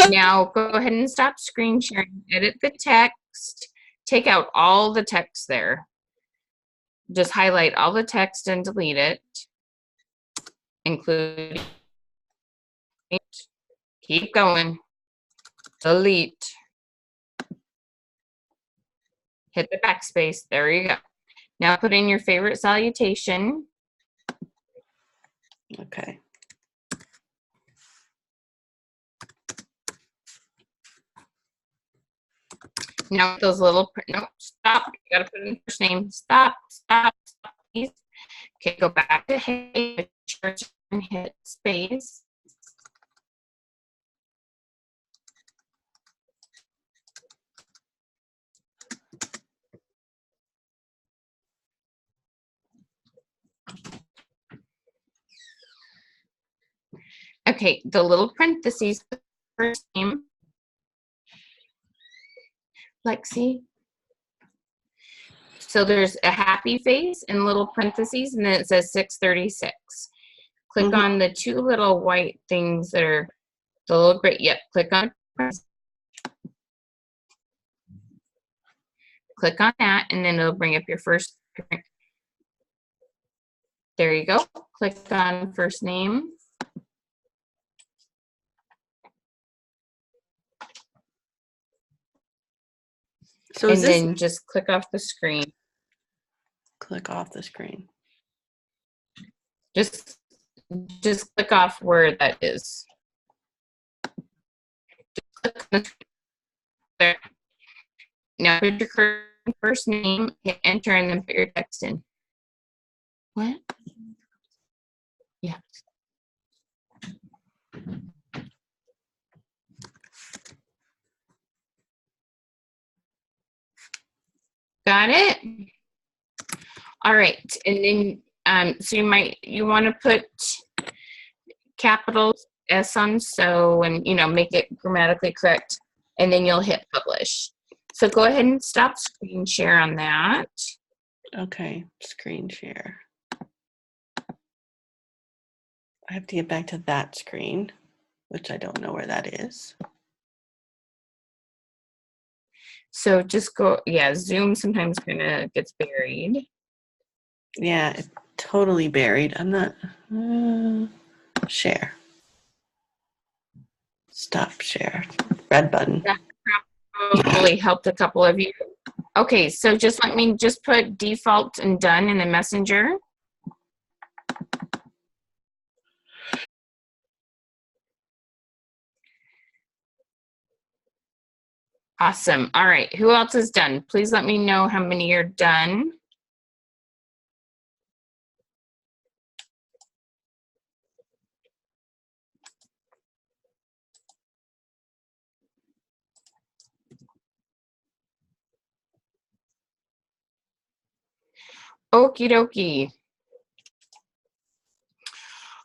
Now go ahead and stop screen sharing. Edit the text. Take out all the text there. Just highlight all the text and delete it, including. Keep going. Delete. Hit the backspace. There you go. Now put in your favorite salutation. Okay. Now those little, no, stop. You gotta put in first name. Stop, stop, stop, please. Okay, go back to hit and hit space. Okay, the little parentheses, the first name, Lexi. So there's a happy face in little parentheses, and then it says 636. Click on the two little white things that are the little gray. Yep, click on that, and then it'll bring up your first. There you go. Click on first name. So and then just click off the screen. Click off the screen. Just click off where that is. Just click on the there. Now put your first name, hit enter, and then put your text in. What? Yeah. Got it? All right, and then so you want to put capital S on so, and make it grammatically correct, and then you'll hit publish. So go ahead and stop screen share on that. Okay, screen share. I have to get back to that screen, which I don't know where that is. So just go, yeah, Zoom sometimes kind of gets buried. Yeah, it's totally buried. I'm not, share. Stop share. Red button. That probably helped a couple of you. Okay, so just let me just put default and done in the messenger. Awesome. All right, who else is done? Please let me know how many are done. Okie dokie.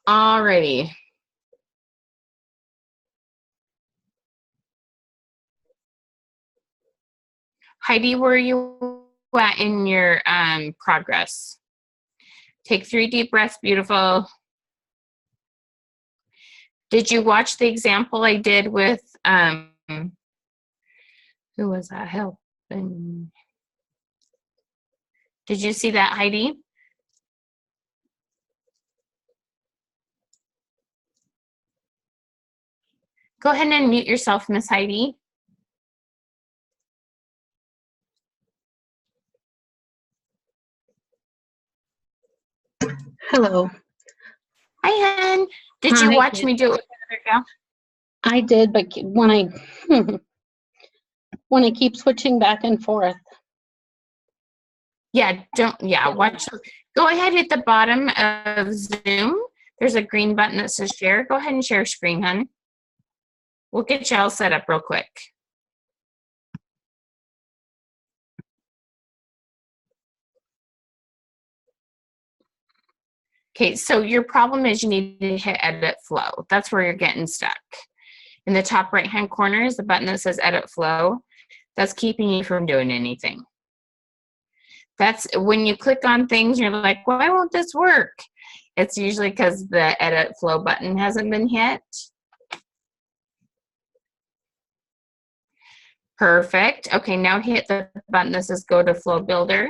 Alrighty. Heidi, where are you at in your progress? Take 3 deep breaths, beautiful. Did you watch the example I did with, who was that helping? Did you see that, Heidi? Go ahead and mute yourself, Miss Heidi. Hello. Hi, Hen. Did you watch me do it with the other gal? I did, but when I keep switching back and forth. Yeah, watch. Go ahead at the bottom of Zoom. There's a green button that says share. Go ahead and share screen, hun. We'll get you all set up real quick. Okay, so your problem is you need to hit edit flow. That's where you're getting stuck. In the top right-hand corner is the button that says edit flow. That's keeping you from doing anything. That's when you click on things, you're like, why won't this work? It's usually because the edit flow button hasn't been hit. Perfect. Okay, now hit the button that says go to Flow Builder.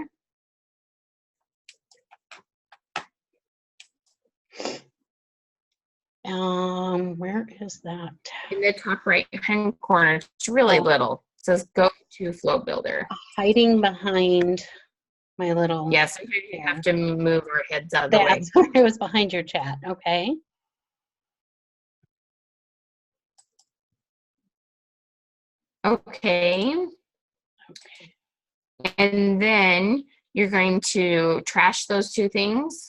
Where is that? In the top right-hand corner, it's really little. It says go to Flow Builder. Hiding behind my little. Yes, sometimes you have to move our heads out of the way. That's where it was, behind your chat. Okay. Okay. And then you're going to trash those 2 things.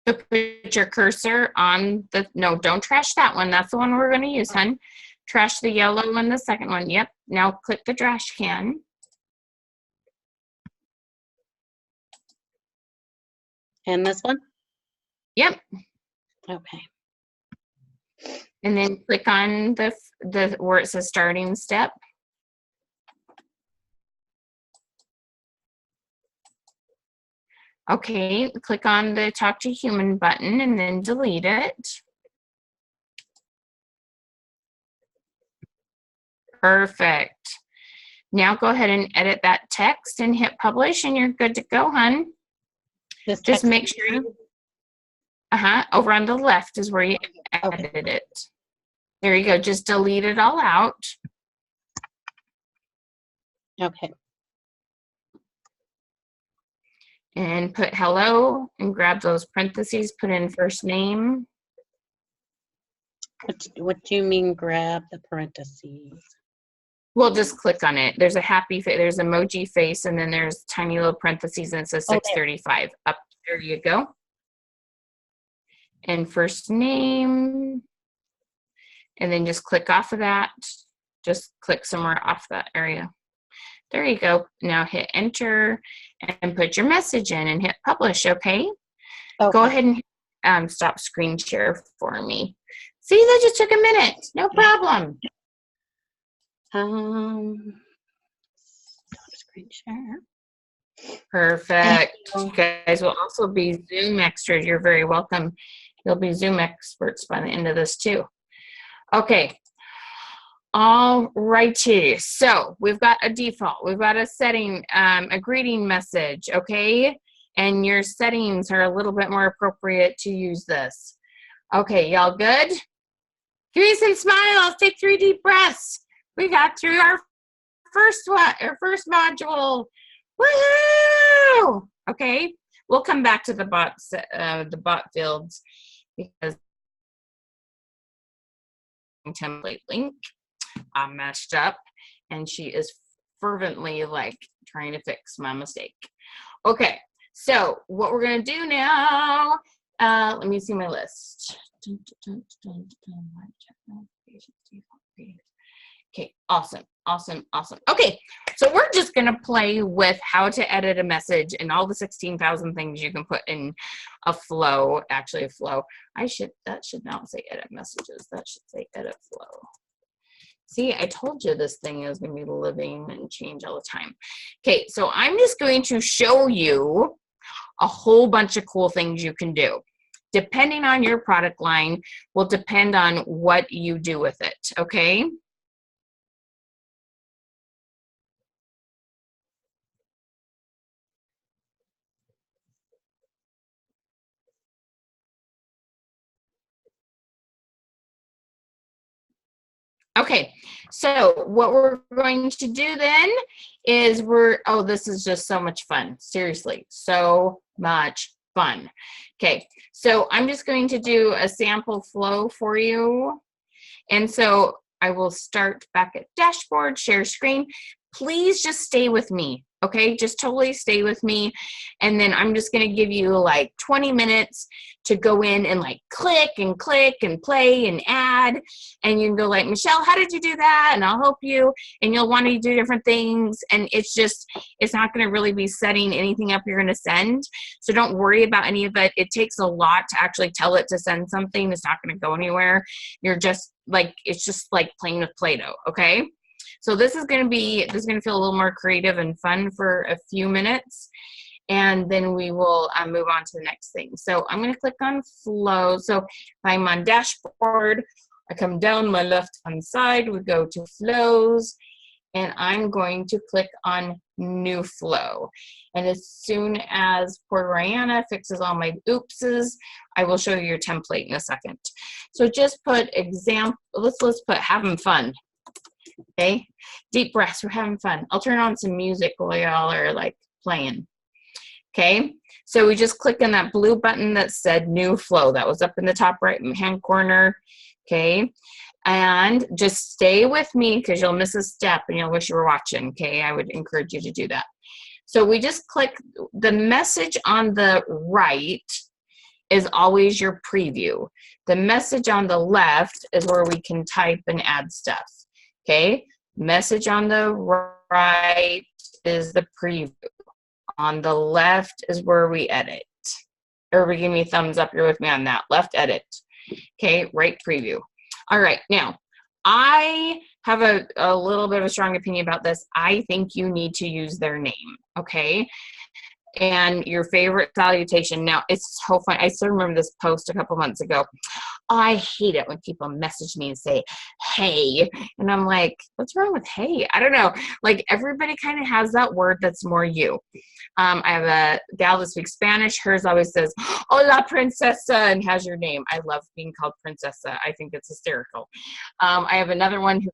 To put your cursor on the, no, don't trash that one. That's the one we're going to use, hun. Trash the yellow one, the second one. Yep. Now click the trash can. And this one? Yep. Okay. And then click on the where it says starting step. Okay, click on the talk to human button and then delete it. Perfect. Now go ahead and edit that text and hit publish and you're good to go, hun. This Just text make sure you, over on the left is where you edited it. There you go, just delete it all out. Okay. And put hello and grab those parentheses, put in first name. What do you mean grab the parentheses? Well, just click on it. There's a happy face, there's emoji face, and then there's tiny little parentheses and it says 635. Up there you go. And first name. And then just click off of that. Just click somewhere off that area. There you go. Now hit enter and put your message in and hit publish, okay? Go ahead and stop screen share for me. See, that just took a minute. No problem. Stop screen share. Perfect. You guys will also be Zoom extras. You're very welcome. You'll be Zoom experts by the end of this too. Okay. All righty. So we've got a default. We've got a setting, a greeting message, okay? And your settings are a little bit more appropriate to use this. Okay, y'all good? Give me some smiles. Take 3 deep breaths. We got through our first one, our first module. Woohoo! Okay, we'll come back to the bot fields because template link I messed up, and she is fervently like trying to fix my mistake. Okay, so what we're gonna do now? Let me see my list. Okay, awesome, awesome, awesome. Okay, so we're just gonna play with how to edit a message and all the 16,000 things you can put in a flow. Actually, a flow. That should not say edit messages. That should say edit flow. See, I told you this thing is gonna be living and change all the time. Okay, so I'm just going to show you a whole bunch of cool things you can do. Depending on your product line will depend on what you do with it, okay? Okay, so what we're going to do then is oh, this is just so much fun. Seriously, so much fun. Okay, so I'm just going to do a sample flow for you. And so I will start back at dashboard, share screen. Please just stay with me, okay? Just totally stay with me. And then I'm just gonna give you like 20 minutes to go in and like click and play and add. And you can go like, Michelle, how did you do that? And I'll help you. And you'll want to do different things. And it's not gonna really be setting anything up you're gonna send. So don't worry about any of it. It takes a lot to actually tell it to send something. It's not gonna go anywhere. It's just like playing with Play-Doh, okay? So this is gonna feel a little more creative and fun for a few minutes, and then we will move on to the next thing. So I'm gonna click on flow. So if I'm on dashboard, I come down my left-hand side, we go to flows, and I'm going to click on new flow. And as soon as poor Rihanna fixes all my oopses, I will show you your template in a second. So just put let's put having fun. Okay, deep breaths, we're having fun. I'll turn on some music while y'all are like playing. Okay, so we just click on that blue button that said new flow. That was up in the top right hand corner. Okay, and just stay with me because you'll miss a step and you'll wish you were watching. Okay, I would encourage you to do that. So we just click the message on the right is always your preview. The message on the left is where we can type and add stuff. Okay, message on the right is the preview. On the left is where we edit. Everybody give me a thumbs up. You're with me on that. Left edit. Okay, right preview. All right, now I have a little bit of a strong opinion about this. I think you need to use their name, okay? And your favorite salutation. Now, it's so fun. I still remember this post a couple months ago. I hate it when people message me and say, hey. And I'm like, what's wrong with hey? I don't know. Like, everybody kind of has that word that's more you. I have a gal that speaks Spanish. Hers always says, hola, princesa, and has your name. I love being called princesa. I think it's hysterical. I have another one who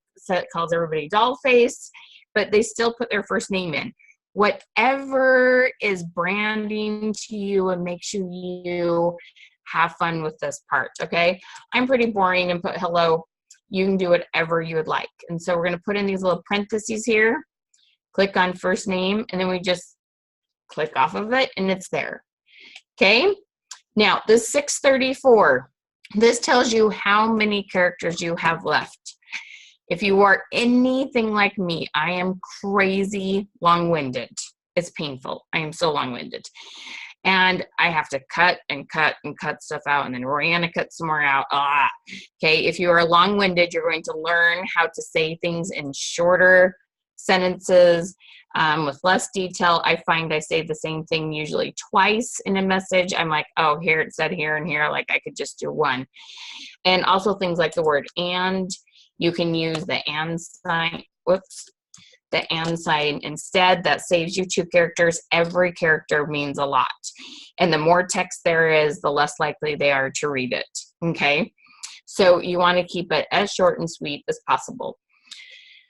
calls everybody doll face, but they still put their first name in. Whatever is branding to you and makes you have fun with this part, okay? I'm pretty boring and put hello. You can do whatever you would like. And so we're going to put in these little parentheses here, click on first name, and then we just click off of it, and it's there, okay? Now, this 634, this tells you how many characters you have left. If you are anything like me, I am crazy long-winded. It's painful. I am so long-winded. And I have to cut and cut and cut stuff out, and then Rihanna cut some more out. Okay, if you are long-winded, you're going to learn how to say things in shorter sentences with less detail. I find I say the same thing usually twice in a message. I'm like, oh, here it said here and here. Like, I could just do one. And also things like the word and. You can use the and sign, the and sign instead. That saves you 2 characters. Every character means a lot. And the more text there is, the less likely they are to read it, okay? So you want to keep it as short and sweet as possible.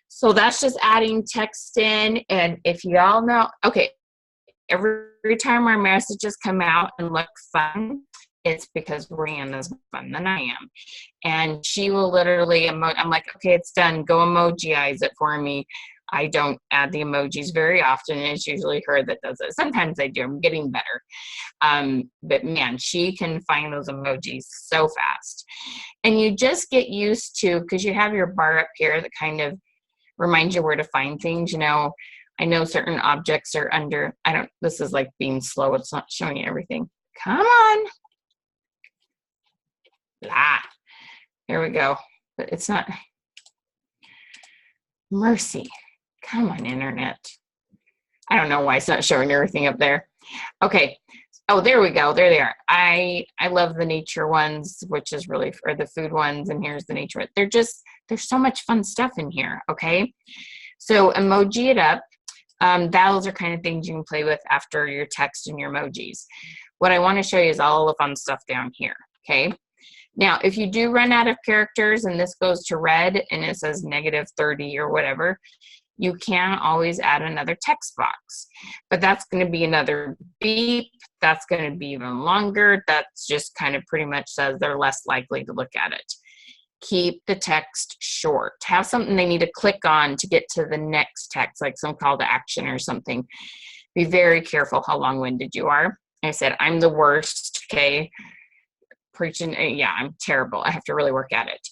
So that's just adding text in. And if you all know, okay, every time our messages come out and look fun, it's because Brianna's more fun than I am. And she will literally, I'm like, okay, it's done. Go emojiize it for me. I don't add the emojis very often. It's usually her that does it. Sometimes I do. I'm getting better. But man, she can find those emojis so fast. And you just get used to, because you have your bar up here that kind of reminds you where to find things. You know, I know certain objects are under, this is like being slow. It's not showing you everything. Come on. Here we go. But it's not. Mercy. Come on, internet. I don't know why it's not showing everything up there. Okay. Oh, there we go. There they are. I love the nature ones, which is really for the food ones. And here's the nature. There's so much fun stuff in here. Okay. So emoji it up. Those are kind of things you can play with after your text and your emojis. What I want to show you is all the fun stuff down here. Okay. Now, if you do run out of characters and this goes to red and it says -30 or whatever, you can always add another text box. But that's going to be another beep. That's going to be even longer. That's just kind of pretty much says they're less likely to look at it. Keep the text short. Have something they need to click on to get to the next text, like some call to action or something. Be very careful how long-winded you are. Like I said, I'm the worst, okay? Preaching, yeah, I'm terrible. I have to really work at it.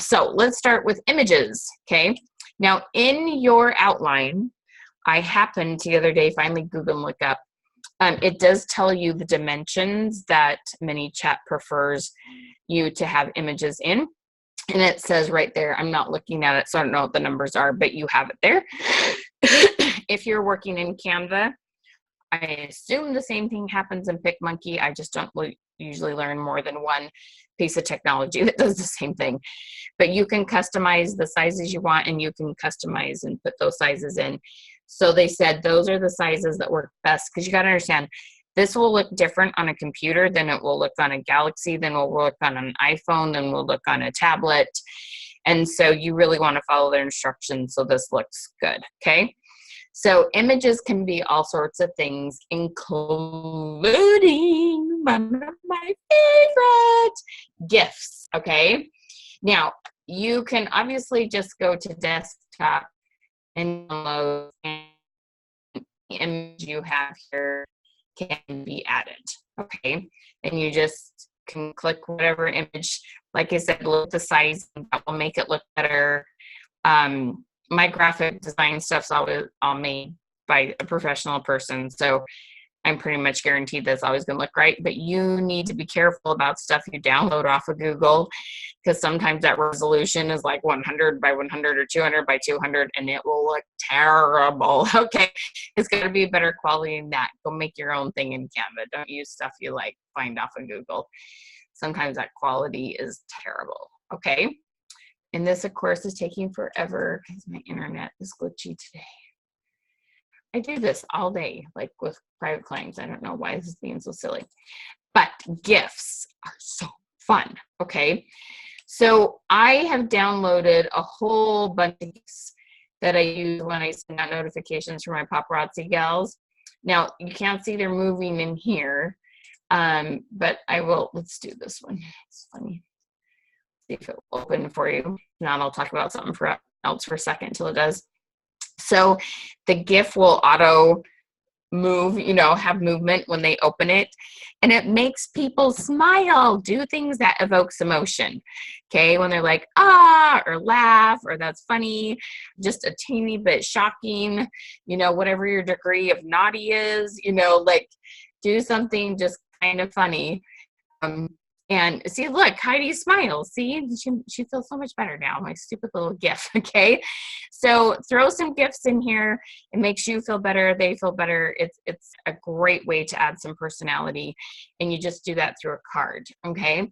So let's start with images, okay? Now in your outline, I happened the other day, finally Google and look up, it does tell you the dimensions that ManyChat prefers you to have images in. And it says right there, I'm not looking at it, so I don't know what the numbers are, but you have it there. If you're working in Canva, I assume the same thing happens in PicMonkey. I just don't usually learn more than one piece of technology that does the same thing. But you can customize the sizes you want, and you can customize and put those sizes in. So they said those are the sizes that work best, because you got to understand, this will look different on a computer than it will look on a Galaxy, then will look on an iPhone, then will look on a tablet. And so you really want to follow their instructions so this looks good, okay? So images can be all sorts of things, including one of my favorite, GIFs, okay? Now, you can obviously just go to desktop and download, and the image you have here can be added, okay? And you just can click whatever image, like I said, look the size, that will make it look better. My graphic design stuff's all made by a professional person, so I'm pretty much guaranteed that's always going to look right. But you need to be careful about stuff you download off of Google, because sometimes that resolution is like 100 by 100 or 200 by 200, and it will look terrible. Okay, it's got to be better quality than that. Go make your own thing in Canva. Don't use stuff you like find off of Google. Sometimes that quality is terrible. Okay, and this, of course, is taking forever because my internet is glitchy today. I do this all day, like with private clients. I don't know why this is being so silly, but GIFs are so fun. Okay, so I have downloaded a whole bunch of GIFs that I use when I send out notifications for my paparazzi gals. Now you can't see they're moving in here, but I will. Let's do this one. It's funny. See if it will open for you. Now I'll talk about something else for a second until it does. So the GIF will auto move, have movement when they open it, and it makes people smile, do things that evokes emotion. Okay, when they're like, ah, or laugh, or that's funny, just a teeny bit shocking, whatever your degree of naughty is, like do something just kind of funny. And see, look, Heidi smiles. See, she feels so much better now. My stupid little GIF. Okay, so throw some GIFs in here. It makes you feel better. They feel better. It's a great way to add some personality, and you just do that through a card. Okay.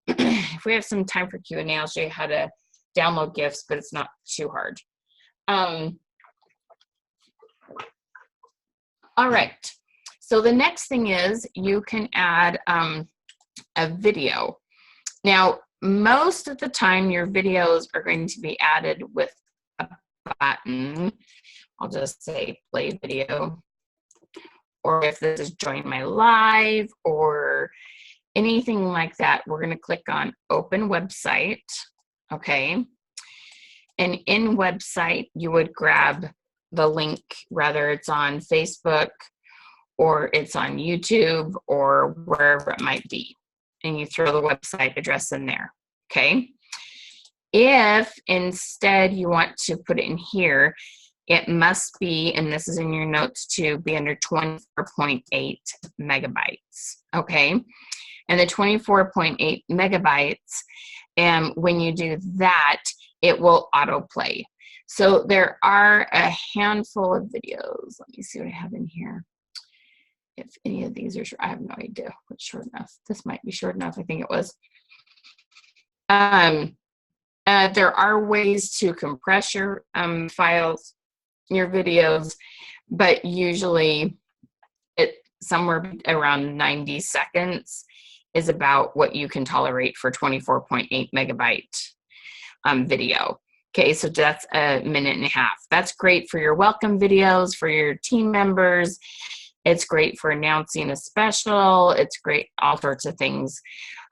If we have some time for Q&A, I'll show you how to download GIFs, but it's not too hard. All right. So the next thing is you can add a video. Now, most of the time your videos are going to be added with a button. I'll just say play video, or if this is join my live or anything like that, we're going to click on open website. Okay, and in website you would grab the link, whether it's on Facebook or it's on YouTube or wherever it might be, and you throw the website address in there. Okay, if instead you want to put it in here, it must be, and this is in your notes too, be under 24.8 megabytes. Okay, and the 24.8 megabytes, and when you do that, it will autoplay. So there are a handful of videos. Let me see what I have in here. If any of these are short, I have no idea what's short enough. This might be short enough. I think it was. There are ways to compress your files, your videos, but usually it somewhere around 90 seconds is about what you can tolerate for 24.8 megabyte video. Okay, so that's a minute and a half. That's great for your welcome videos, for your team members. It's great for announcing a special. It's great, all sorts of things.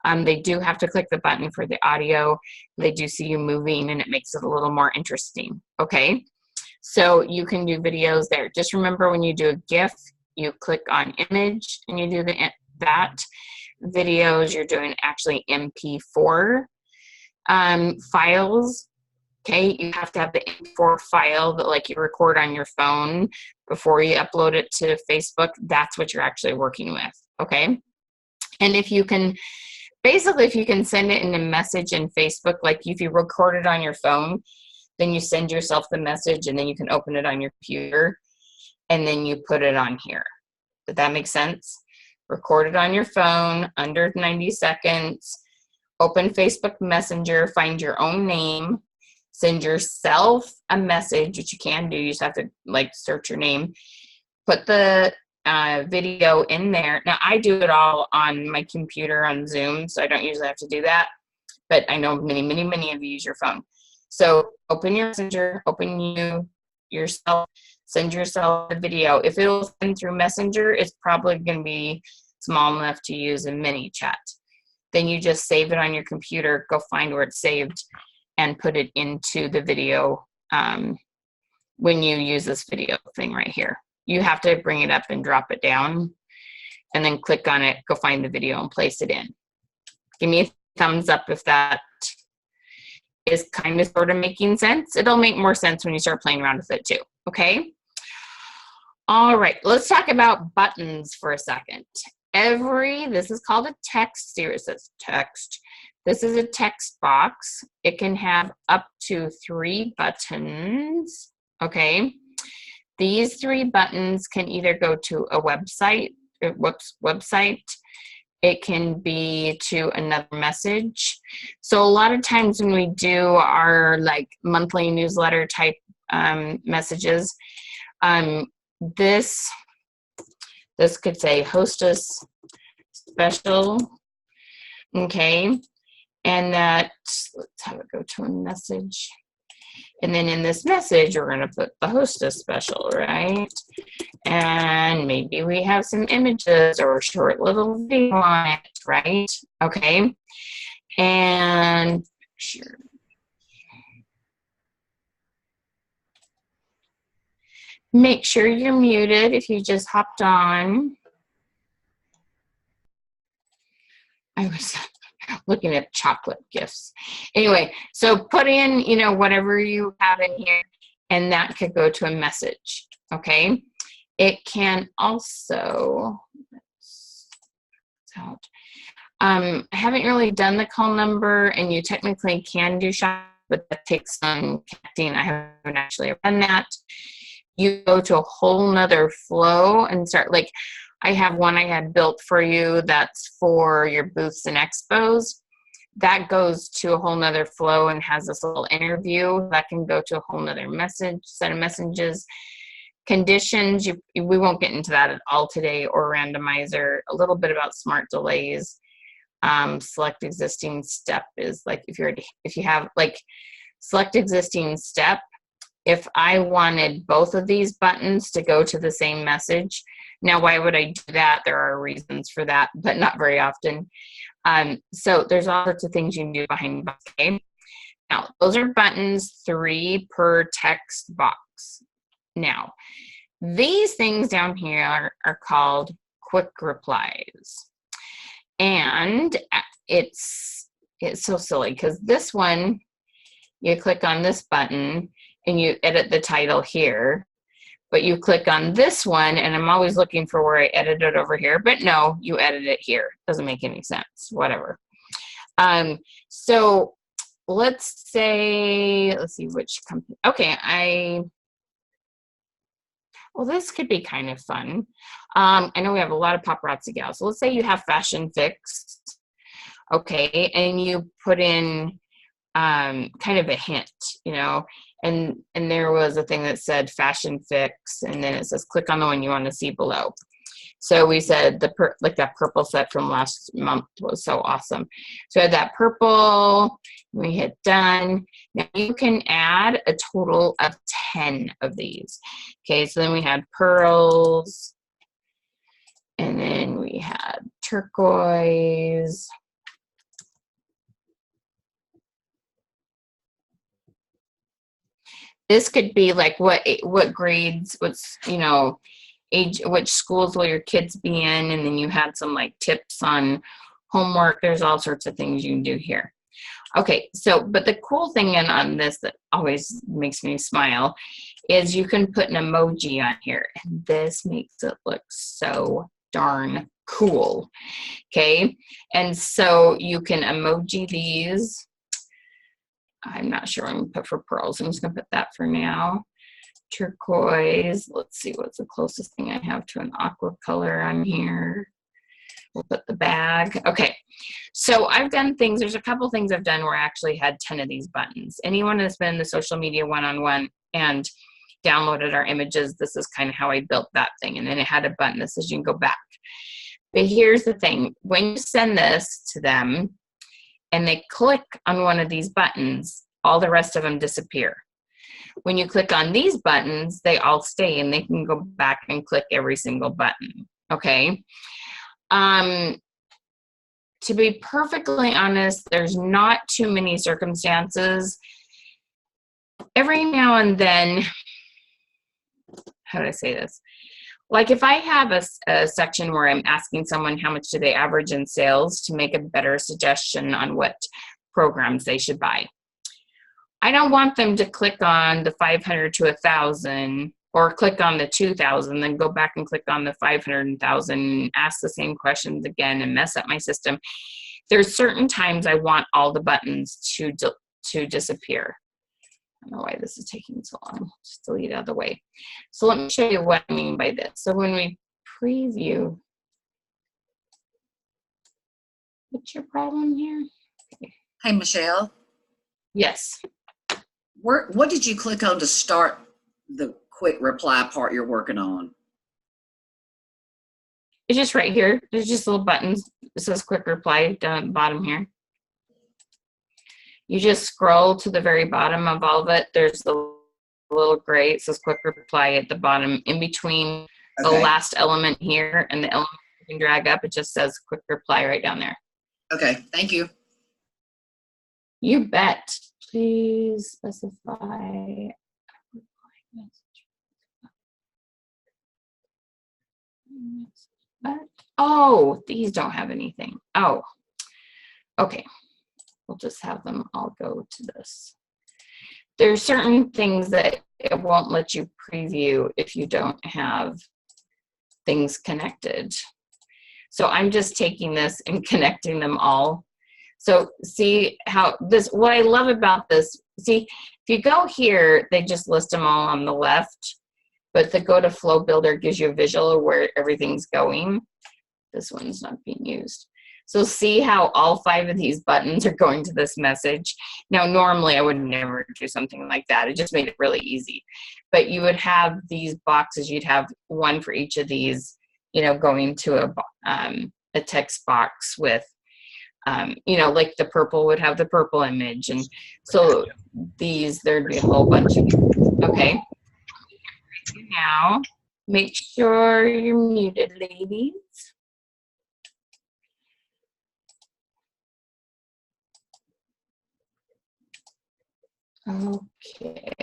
They do have to click the button for the audio. They do see you moving, and it makes it a little more interesting. Okay, so you can do videos there. Just remember, when you do a GIF, you click on image and you do that. Videos, you're doing actually MP4 files. Okay, you have to have the MP4 file that like you record on your phone before you upload it to Facebook. That's what you're actually working with. Okay, and if you can, basically, if you can send it in a message in Facebook, like if you record it on your phone, then you send yourself the message, and then you can open it on your computer, and then you put it on here. Did that make sense? Record it on your phone, under 90 seconds, open Facebook Messenger, find your own name, send yourself a message, which you can do. You just have to like search your name, put the video in there. Now I do it all on my computer on Zoom, so I don't usually have to do that, but I know many of you use your phone. So open your Messenger, open yourself, send yourself a video. If it'll send through Messenger, it's probably going to be small enough to use in ManyChat. Then you just save it on your computer, go find where it's saved, and put it into the video when you use this video thing right here. You have to bring it up and drop it down, and then click on it, go find the video and place it in. Give me a thumbs up if that is kind of sort of making sense. It'll make more sense when you start playing around with it too. Okay. All right, let's talk about buttons for a second. This is called a text. Here it says text. This is a text box. It can have up to 3 buttons, okay? These 3 buttons can either go to a website, it can be to another message. So a lot of times when we do our like monthly newsletter type messages, this could say hostess special, okay? And that, let's have it go to a message. And then in this message, we're gonna put the hostess special, right? And maybe we have some images or a short little video on it, right? Okay. And sure. Make sure you're muted if you just hopped on. I was looking at chocolate gifts. Anyway, so put in, you know, whatever you have in here, and that could go to a message, okay? It can also, I haven't really done the call number, and you technically can do shop, but that takes some connecting. I haven't actually done that. You go to a whole nother flow and start, like, I have one I had built for you that's for your booths and expos. That goes to a whole nother flow and has this little interview that can go to a whole nother set of messages. Conditions, we won't get into that at all today, or randomizer. A little bit about smart delays. Select existing step is like if you have like select existing step. If I wanted both of these buttons to go to the same message, now why would I do that? There are reasons for that, but not very often. So there's all sorts of things you can do behind the okay? Now, those are buttons, 3 per text box. Now, these things down here are called quick replies. And it's so silly because this one, you click on this button and you edit the title here, but you click on this one, and I'm always looking for where I edit it over here, but no, you edit it here. Doesn't make any sense, whatever. So let's see which company. Okay, well, this could be kind of fun. I know we have a lot of paparazzi gals. So let's say you have Fashion Fix, okay, and you put in kind of a hint, you know, and there was a thing that said Fashion Fix, and then it says click on the one you want to see below. So we said like that purple set from last month was so awesome. So I had that purple, we hit done. Now you can add a total of 10 of these. Okay, so then we had pearls, and then we had turquoise. This could be like what grades, what's, you know, age, which schools will your kids be in, and then you had some like tips on homework. There's all sorts of things you can do here. Okay, so, but the cool thing on this that always makes me smile is you can put an emoji on here, and this makes it look so darn cool. Okay, and so you can emoji these. I'm not sure what I'm gonna put for pearls. I'm just gonna put that for now. Turquoise. Let's see what's the closest thing I have to an aqua color on here. We'll put the bag. Okay, so I've done things. There's a couple things I've done where I actually had 10 of these buttons. Anyone that's been in the social media one-on-one and downloaded our images, this is kind of how I built that thing. And then it had a button that says you can go back. But here's the thing. When you send this to them and they click on one of these buttons, all the rest of them disappear. When you click on these buttons, they all stay, and they can go back and click every single button, okay? To be perfectly honest, there's not too many circumstances. Every now and then, how do I say this? Like if I have a section where I'm asking someone how much do they average in sales to make a better suggestion on what programs they should buy. I don't want them to click on the 500 to 1,000 or click on the 2,000, then go back and click on the 500,000, ask the same questions again and mess up my system. There's certain times I want all the buttons to disappear. I don't know why this is taking so long. Just delete it out of the way. So let me show you what I mean by this. So when we preview, what's your problem here? Okay. Hey, Michelle. Yes. What did you click on to start the quick reply part you're working on? It's just right here. There's just little buttons. It says quick reply down at the bottom here. You just scroll to the very bottom of all of it. There's the little gray. It says quick reply at the bottom. In between the last element here and the element you can drag up, it just says quick reply right down there. Okay, thank you. You bet. Please specify. Oh, these don't have anything. Oh, okay. We'll just have them all go to this. There's certain things that it won't let you preview if you don't have things connected. So I'm just taking this and connecting them all. So see how this, what I love about this, see, if you go here, they just list them all on the left, but the go to flow builder gives you a visual of where everything's going. This one's not being used. So see how all 5 of these buttons are going to this message. Now, normally I would never do something like that. It just made it really easy. But you would have these boxes. You'd have one for each of these, you know, going to a text box with, you know, like the purple would have the purple image. And so these, there'd be a whole bunch of them. Okay. Now, make sure you're muted, ladies. Okay.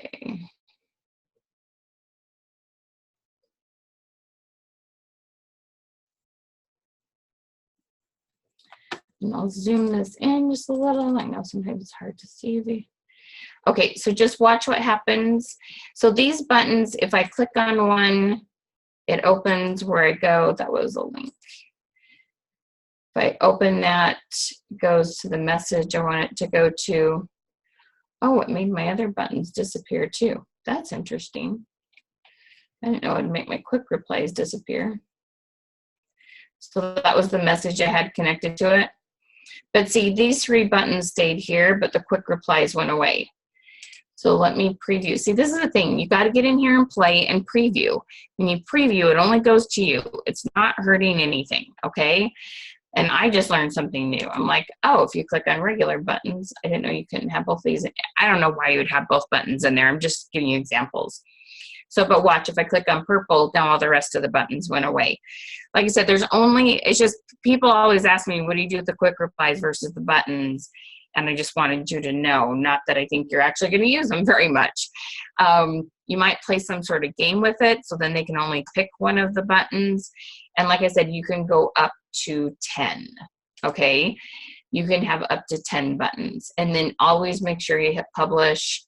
And I'll zoom this in just a little. I know sometimes it's hard to see. Okay, so just watch what happens. So these buttons, if I click on one, it opens where I go. That was a link. If I open that, it goes to the message I want it to go to. Oh, it made my other buttons disappear too. That's interesting. I didn't know it would make my quick replies disappear. So that was the message I had connected to it. But see, these 3 buttons stayed here, but the quick replies went away. So let me preview. See, this is the thing. You got to get in here and play and preview. When you preview, it only goes to you. It's not hurting anything, okay? And I just learned something new. I'm like, oh, if you click on regular buttons, I didn't know you couldn't have both these. I don't know why you would have both buttons in there. I'm just giving you examples. So, but watch, if I click on purple, now all the rest of the buttons went away. Like I said, there's only, it's just, people always ask me, what do you do with the quick replies versus the buttons? And I just wanted you to know, not that I think you're actually going to use them very much. You might play some sort of game with it, so then they can only pick one of the buttons. And like I said, you can go up to 10, okay? You can have up to 10 buttons. And then always make sure you hit publish,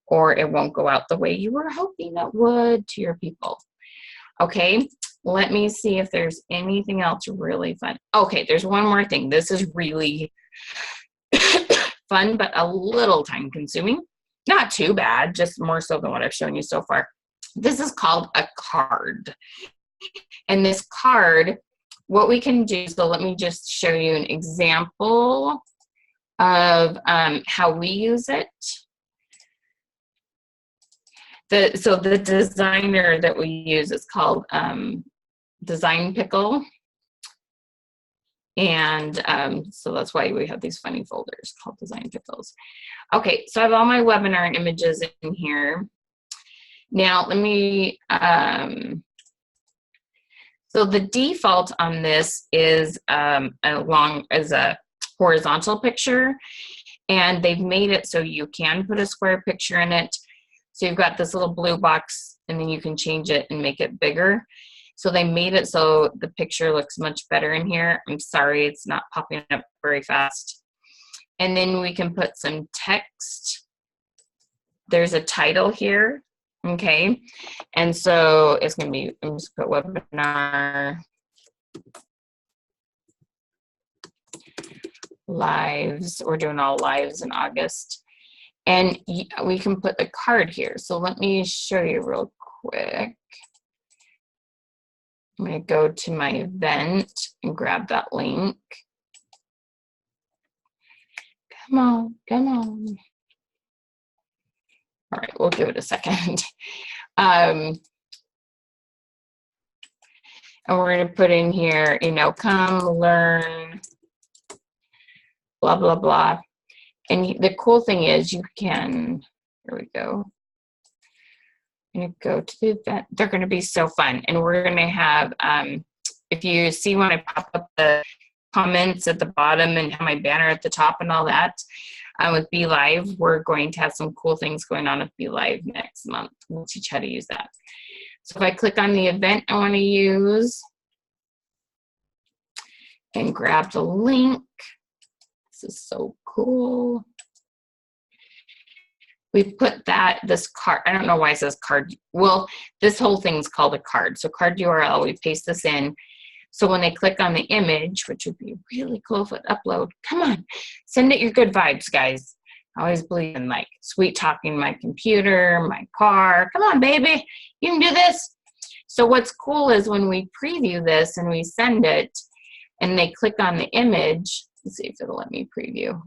or it won't go out the way you were hoping it would to your people. Okay, let me see if there's anything else really fun. Okay, there's one more thing. This is really fun, but a little time consuming. Not too bad, just more so than what I've shown you so far. This is called a card. And this card, what we can do, so let me just show you an example of how we use it. So the designer that we use is called Design Pickle. And so that's why we have these funny folders called Design Pickles. Okay, so I have all my webinar images in here. Now let me, so the default on this is a horizontal picture, and they've made it so you can put a square picture in it. So you've got this little blue box, and then you can change it and make it bigger. So they made it so the picture looks much better in here. I'm sorry, it's not popping up very fast. And then we can put some text. There's a title here. Okay, and so it's going to be, I'm just put webinar lives. We're doing all lives in August. And we can put the card here. So let me show you real quick. I'm going to go to my event and grab that link. Come on, come on. All right, we'll give it a second. And we're going to put in here, you know, come learn, blah, blah, blah. And the cool thing is you can, here we go. I'm going to go to the event. They're going to be so fun. And we're going to have, if you see when I pop up the comments at the bottom and have my banner at the top and all that, with Be Live, we're going to have some cool things going on with Be Live next month. We'll teach how to use that. So if I click on the event I want to use and grab the link, this is so cool. We put this card, I don't know why it says card. Well, this whole thing's called a card. So card URL, we paste this in. So when they click on the image, which would be really cool if it upload, come on, send it your good vibes, guys. I always believe in like sweet talking my computer, my car. Come on, baby, you can do this. So what's cool is when we preview this and we send it and they click on the image, let's see if it'll let me preview.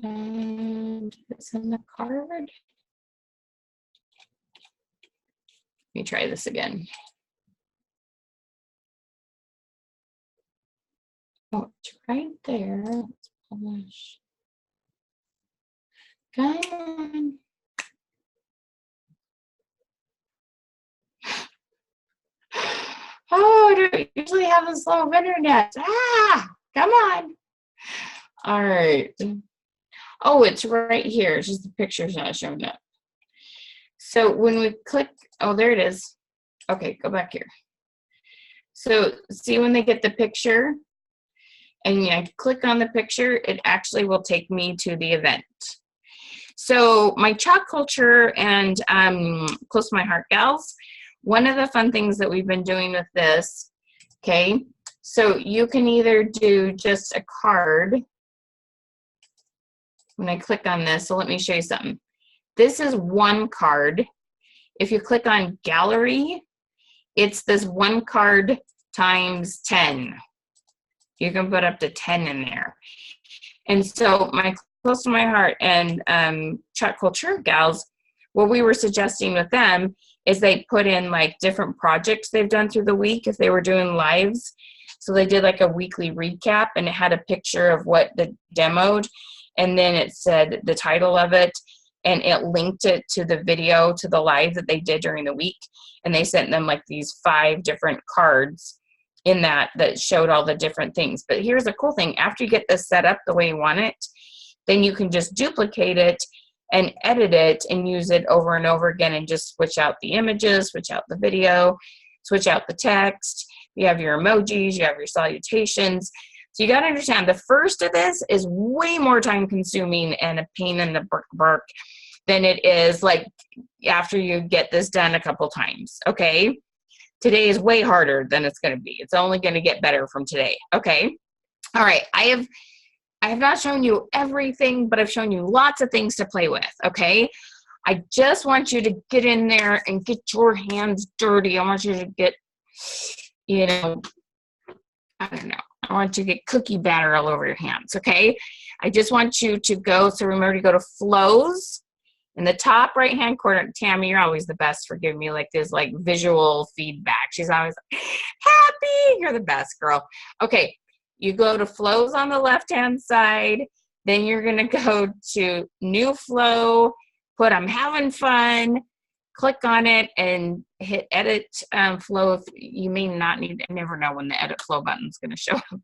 And it's in the card. Let me try this again. Oh, it's right there. Let's publish. Come on. Oh, I don't usually have a slow internet. Ah, come on. All right. Oh, it's right here. It's just the picture's not showing up. So when we click, oh, there it is. Okay, go back here. So see when they get the picture and I click on the picture, it actually will take me to the event. So my chat culture and close to my heart gals, one of the fun things that we've been doing with this, okay, so you can either do just a card. When I click on this, so let me show you something. This is one card. If you click on gallery, it's this one card times 10. You can put up to 10 in there. And so my close to my heart and chat culture gals, what we were suggesting with them is they put in like different projects they've done through the week if they were doing lives. So they did like a weekly recap and it had a picture of what the demoed and then it said the title of it and it linked it to the video to the live that they did during the week. And they sent them like these 5 different cards in that showed all the different things. But here's the cool thing. After you get this set up the way you want it, then you can just duplicate it and edit it and use it over and over again and just switch out the images, switch out the video, switch out the text. You have your emojis, you have your salutations. So you got to understand the first of this is way more time consuming and a pain in the bark than it is like after you get this done a couple times. Okay. Today is way harder than it's going to be. It's only going to get better from today. Okay. All right. I have not shown you everything, but I've shown you lots of things to play with. Okay. I just want you to get in there and get your hands dirty. I want you to get, you know, I don't know. I want you to get cookie batter all over your hands. Okay. I just want you to go. So remember to go to flows. In the top right-hand corner, Tammy, you're always the best for giving me like this like visual feedback. She's always like, happy. You're the best, girl. Okay, you go to flows on the left-hand side. Then you're going to go to new flow, put I'm having fun, click on it, and hit edit flow. If you may not need, I never know when the edit flow button is going to show up.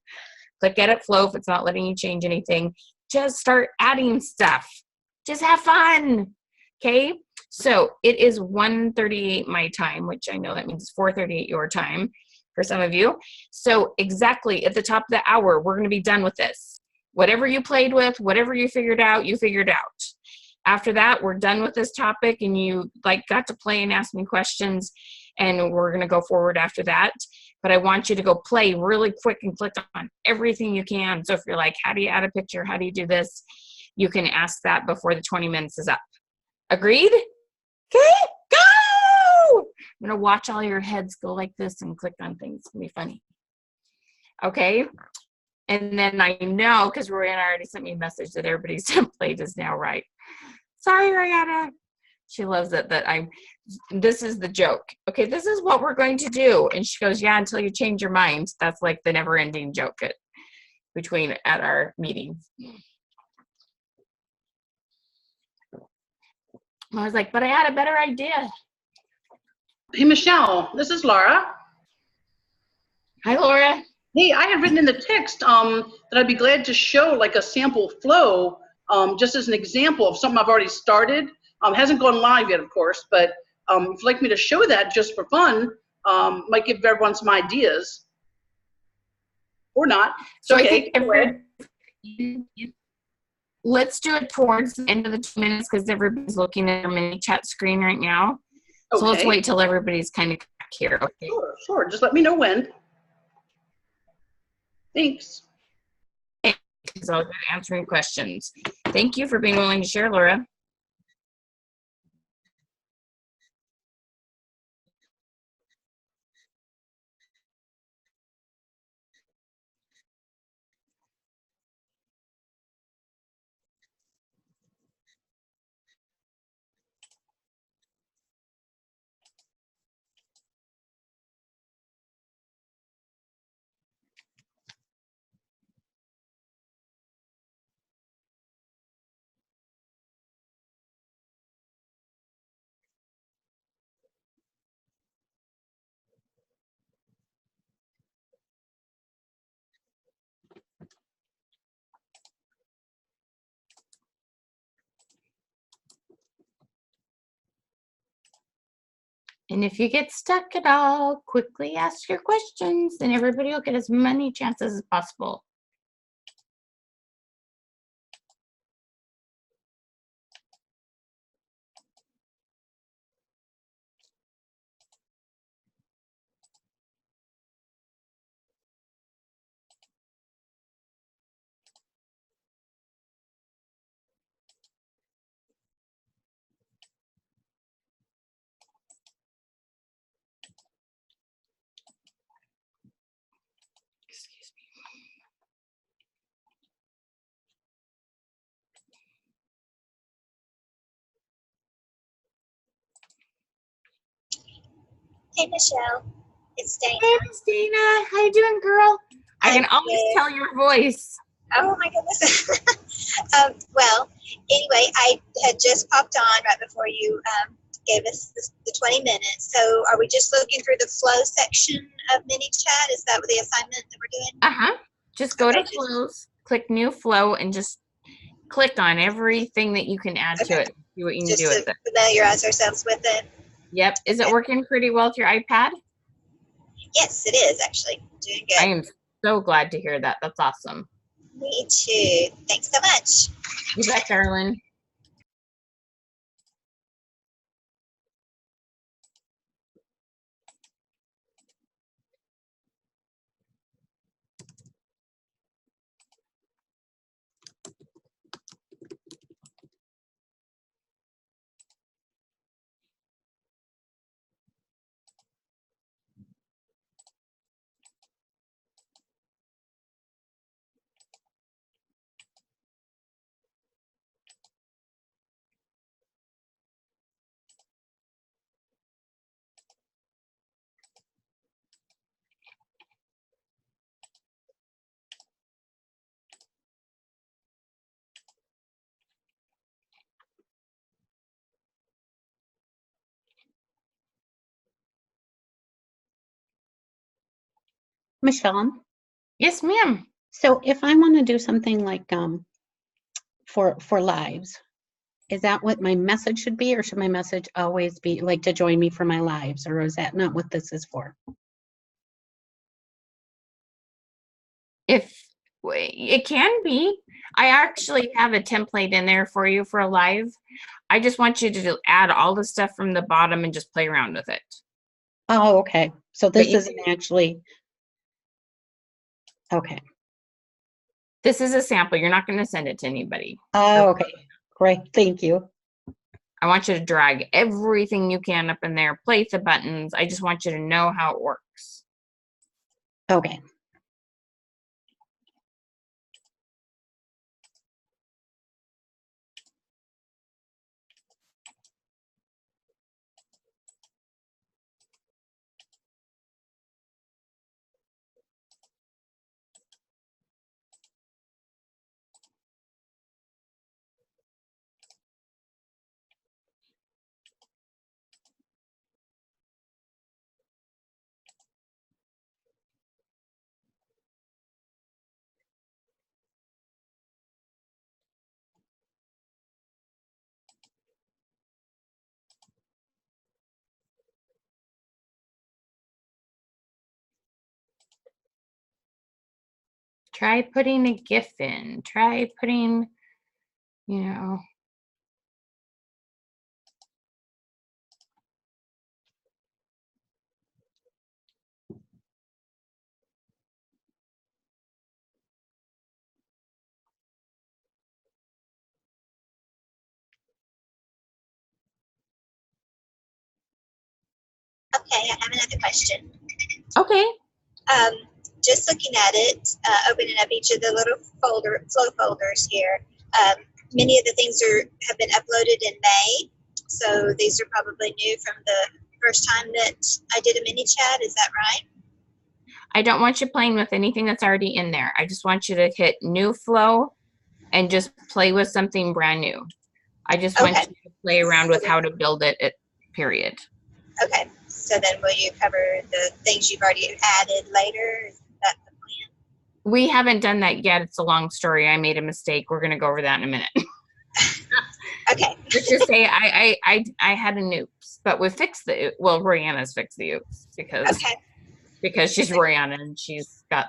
Click Edit Flow if it's not letting you change anything. Just start adding stuff. Just have fun. Okay? So it is 1:38 my time, which I know that means 4:38 your time for some of you. So exactly at the top of the hour, we're going to be done with this. Whatever you played with, whatever you figured out, you figured out. After that, we're done with this topic, and you got to play and ask me questions, and we're going to go forward after that. But I want you to go play really quick and click on everything you can. So if you're like, how do you add a picture? How do you do this? You can ask that before the 20 minutes is up. Agreed? Okay, go! I'm going to watch all your heads go like this and click on things. It's going to be funny. Okay? And then I know, because Royanna already sent me a message, that everybody's template is now right. Sorry, Royanna. She loves it that this is the joke. Okay, this is what we're going to do. And she goes, yeah, until you change your mind. That's like the never-ending joke at our meetings. I was like, but I had a better idea. Hey, Michelle, this is Laura. Hi, Laura. Hey, I have written in the text that I'd be glad to show like a sample flow just as an example of something I've already started. Hasn't gone live yet, of course, but if you'd like me to show that just for fun, might give everyone some ideas. Or not. So okay. I think let's do it towards the end of the 2 minutes because everybody's looking at their ManyChat screen right now. Okay. So let's wait till everybody's kind of back here. Okay. Sure. Just let me know when. Thanks. Because I'll be answering questions. Thank you for being willing to share, Laura. And if you get stuck at all, quickly ask your questions and everybody will get as many chances as possible. Excuse me. Hey, Michelle. It's Dana. Hey, Miss Dana. How you doing, girl? I can always tell your voice. Oh, my goodness. Well, anyway, I had just popped on right before you gave us the 20 minutes. So are we just looking through the flow section of ManyChat? Is that the assignment that we're doing? Uh-huh. Just go to flows, click new flow, and just click on everything that you can add to it. See what you can do with it. Just to familiarize ourselves with it. Yep. Is it working pretty well with your iPad? Yes, it is actually. Doing good. I am so glad to hear that. That's awesome. Me too. Thanks so much. You bet, darling. Michelle, Yes, ma'am. So if I want to do something like for lives, is that what my message should be, or should my message always be like to join me for my lives, or is that not what this is for? If it can be, I actually have a template in there for you for a live. I just want you to add all the stuff from the bottom and just play around with it. Oh, okay. So But this isn't actually, okay. This is a sample. You're not going to send it to anybody. Oh, okay. Great. Thank you. I want you to drag everything you can up in there, place the buttons. I just want you to know how it works. Okay. Try putting a GIF in. Try putting, you know. Okay, I have another question. Okay. Just looking at it, opening up each of the little flow folders here. Many of the things have been uploaded in May, so these are probably new from the first time that I did a mini chat. Is that right? I don't want you playing with anything that's already in there. I just want you to hit new flow and just play with something brand new. I just want you to play around with how to build it, period. Okay, so then will you cover the things you've already added later? Is that the plan? We haven't done that yet. It's a long story. I made a mistake. We're going to go over that in a minute. Okay. Let's just say I had an oops, but we fixed the, well, Royanna's fixed the oops because she's Royanna and she's got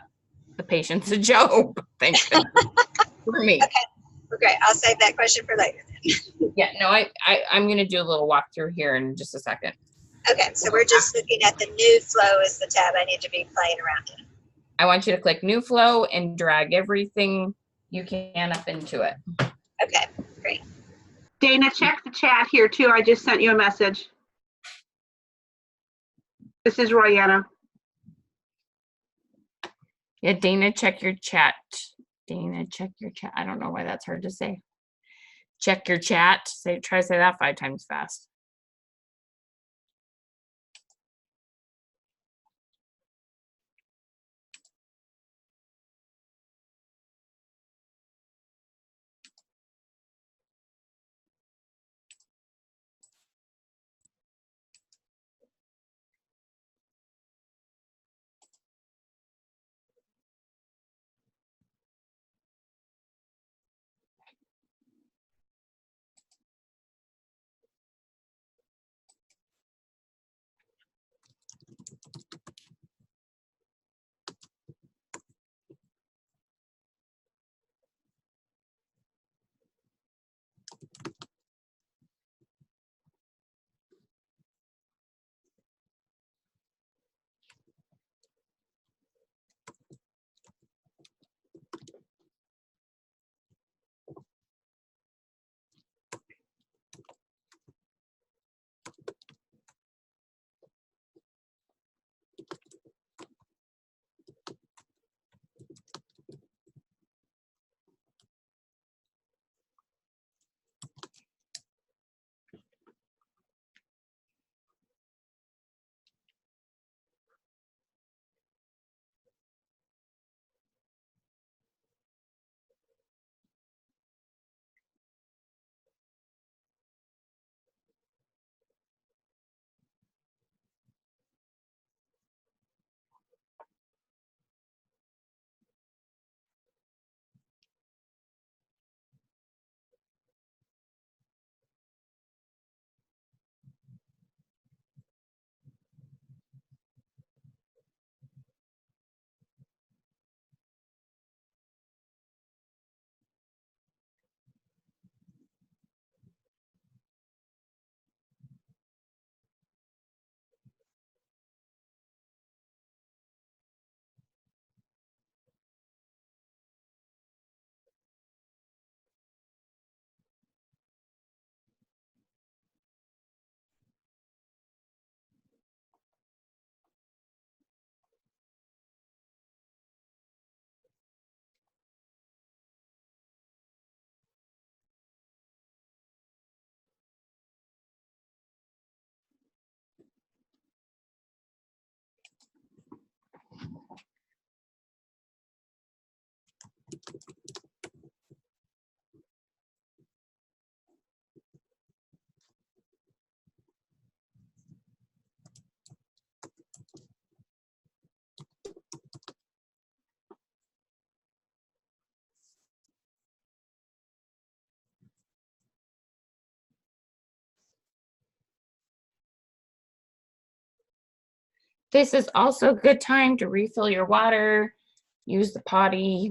the patience of Job. Thank goodness for me. Okay, well, great. I'll save that question for later then. Yeah, no, I'm going to do a little walkthrough here in just a second. Okay, so we're just looking at the new flow is the tab I need to be playing around in. I want you to click new flow and drag everything you can up into it. Okay, great. Dana, check the chat here too. I just sent you a message. This is Royanna. Yeah, Dana, check your chat. Dana, check your chat. I don't know why that's hard to say. Check your chat. Try to say that 5 times fast. This is also a good time to refill your water, use the potty.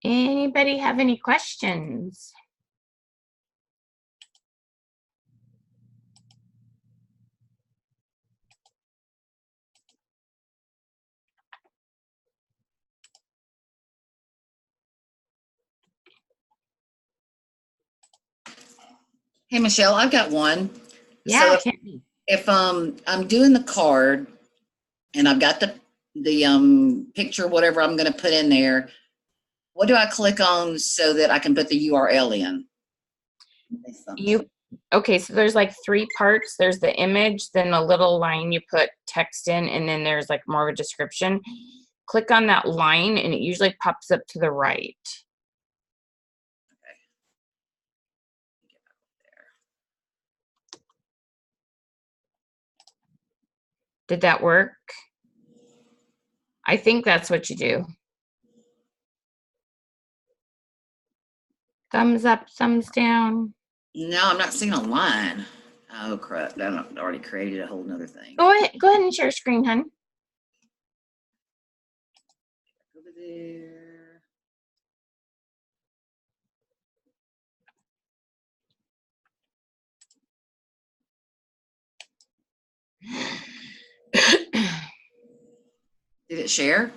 Anybody have any questions? Hey, Michelle, I've got one. Yeah, So if I'm doing the card and I've got the picture, whatever I'm going to put in there, what do I click on so that I can put the URL in? Okay, so there's like 3 parts. There's the image, then a little line you put text in, and then there's like more of a description. Click on that line and it usually pops up to the right. Did that work? I think that's what you do. Thumbs up, thumbs down. No, I'm not seeing a line. Oh crap! I already created a whole nother thing. Go ahead and share screen, hun. Over there. Did it share?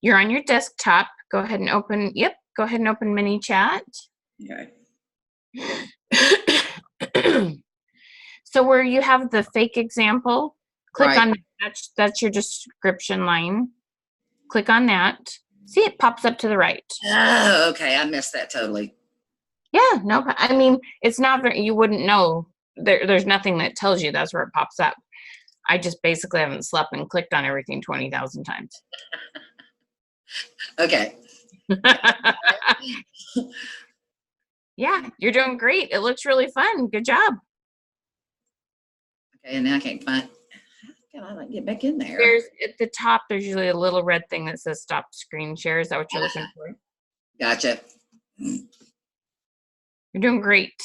You're on your desktop. Go ahead and open, go ahead and open ManyChat. Okay. So where you have the fake example, click Right. on that's your description line. Click on that. See, it pops up to the right. Oh, okay. I missed that totally. Yeah, no, I mean, it's not very, you wouldn't know. There's nothing that tells you that's where it pops up. I just basically haven't slept and clicked on everything 20,000 times. Okay. Yeah, you're doing great. It looks really fun. Good job. Okay, and now I can't find. How can I get back in there. There's at the top, there's usually a little red thing that says stop screen share. Is that what you're looking for? Gotcha. You're doing great.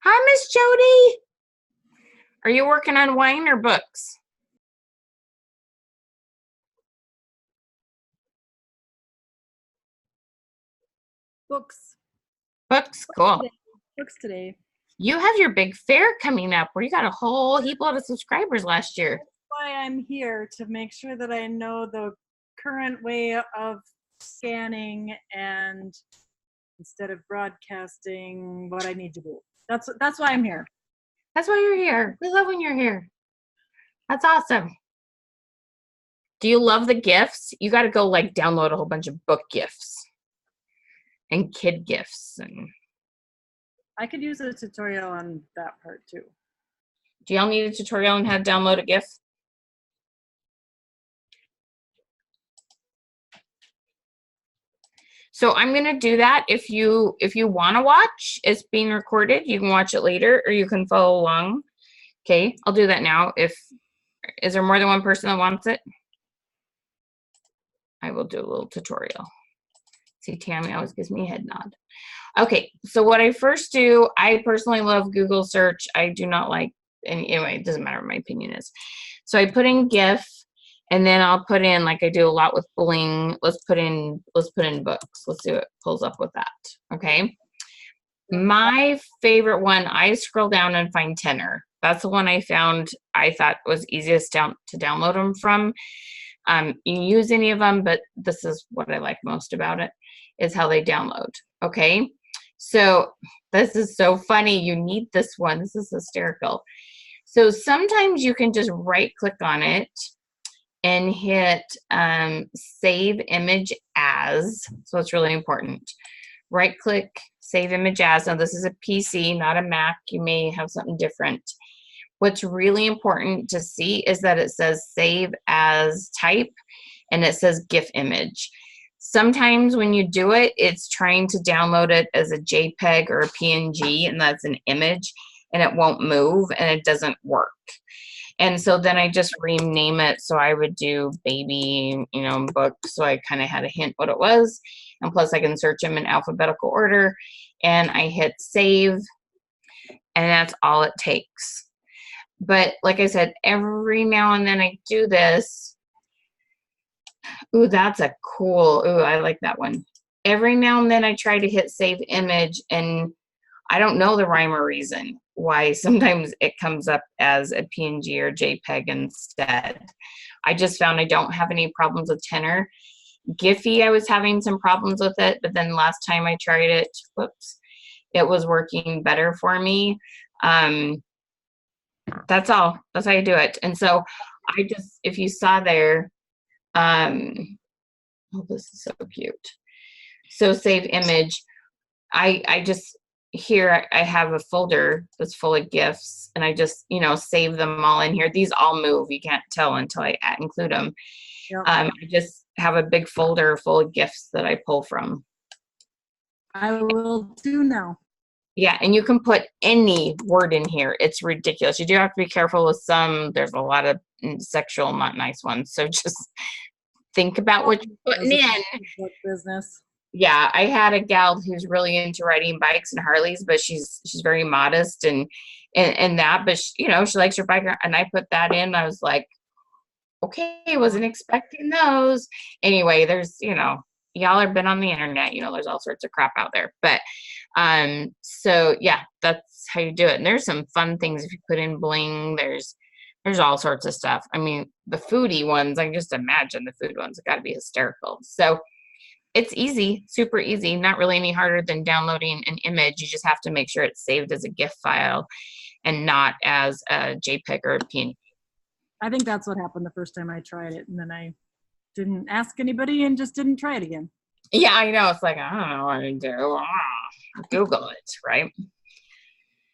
Hi, Miss Jody. Are you working on wine or books? Books. Books, cool. Books today. You have your big fair coming up where you got a whole heap load of subscribers last year. That's why I'm here, to make sure that I know the current way of scanning, and instead of broadcasting, what I need to do. That's why I'm here. That's why you're here. We love when you're here. That's awesome. Do you love the gifts? You got to go like download a whole bunch of book gifts and kid gifts. And I could use a tutorial on that part too. do y'all need a tutorial on how to download a gift? So I'm going to do that. If you want to watch, it's being recorded. You can watch it later or you can follow along. Okay, I'll do that now. Is there more than one person that wants it? I will do a little tutorial. See, Tammy always gives me a head nod. Okay, so what I first do, I personally love Google search. I do not like, anyway, it doesn't matter what my opinion is. So I put in GIF, and then I'll put in, like I do a lot with Bling, let's put in books. Let's see what pulls up with that, okay? My favorite one, I scroll down and find Tenor. That's the one I found I thought was easiest to download them from. You can use any of them, but this is what I like most about it, is how they download, okay? So this is so funny. You need this one. This is hysterical. So sometimes you can just right click on it and hit save image as. So it's really important. Right click, save image as. Now this is a PC, not a Mac. You may have something different. What's really important to see is that it says save as type and it says GIF image. Sometimes when you do it, it's trying to download it as a JPEG or a PNG, and that's an image, and it won't move and it doesn't work. And so then I just rename it. So I would do baby, book. So I kind of had a hint what it was. And plus I can search them in alphabetical order, and I hit save, and that's all it takes. But like I said, every now and then I do this. Ooh, that's a cool, ooh, I like that one. Every now and then I try to hit save image, and I don't know the rhyme or reason why sometimes it comes up as a PNG or JPEG instead. I just found I don't have any problems with Tenor. Giphy, I was having some problems with it, but then last time I tried it, whoops, it was working better for me. That's all. That's how you do it. And so I just, if you saw there, oh, this is so cute. So save image. I just, here I have a folder that's full of GIFs, and I just, save them all in here. These all move. You can't tell until I include them. Yep. I just have a big folder full of GIFs that I pull from. I will do now. Yeah, and you can put any word in here. It's ridiculous. You do have to be careful with some. There's a lot of sexual, not nice ones. So just think about what you're putting in. Business. Yeah, I had a gal who's really into riding bikes and Harleys, but she's very modest and that. But she likes her bike, and I put that in. I was like, okay, wasn't expecting those. Anyway, there's y'all have been on the internet. There's all sorts of crap out there. But so yeah, that's how you do it. And there's some fun things if you put in Bling. There's all sorts of stuff. I mean, the foodie ones, I can just imagine the food ones have got to be hysterical. So it's easy, super easy, not really any harder than downloading an image. You just have to make sure it's saved as a GIF file and not as a JPEG or a PNG. I think that's what happened the first time I tried it, and then I didn't ask anybody and just didn't try it again. Yeah, I know. It's like, I don't know what to do. Google it, right?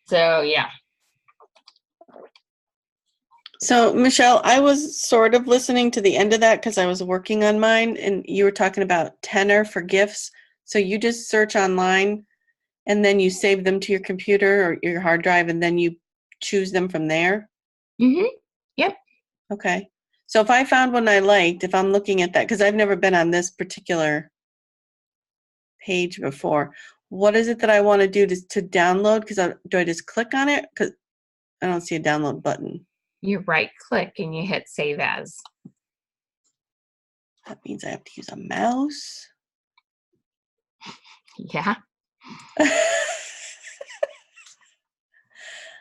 So, yeah. So, Michelle, I was sort of listening to the end of that because I was working on mine, and you were talking about Tenor for GIFs. So you just search online and then you save them to your computer or your hard drive, and then you choose them from there? Mm-hmm. Yep. Okay. So if I found one I liked, if I'm looking at that, because I've never been on this particular page before, what is it that I want to do to download? Because do I just click on it? Because I don't see a download button. You right click and you hit save as. That means I have to use a mouse. Yeah.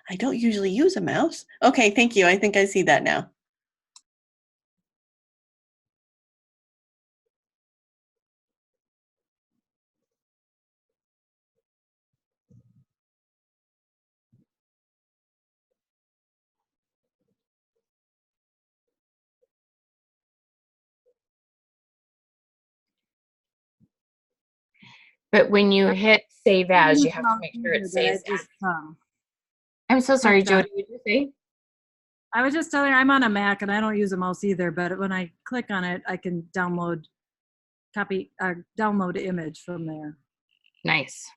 I don't usually use a mouse. Okay, thank you. I think I see that now. But when you hit save as, you have to make sure it That I saves as. just, I'm so sorry, clicked on. Jody. What did you say? I was just telling you, I'm on a Mac and I don't use a mouse either, but when I click on it, I can download image from there. Nice.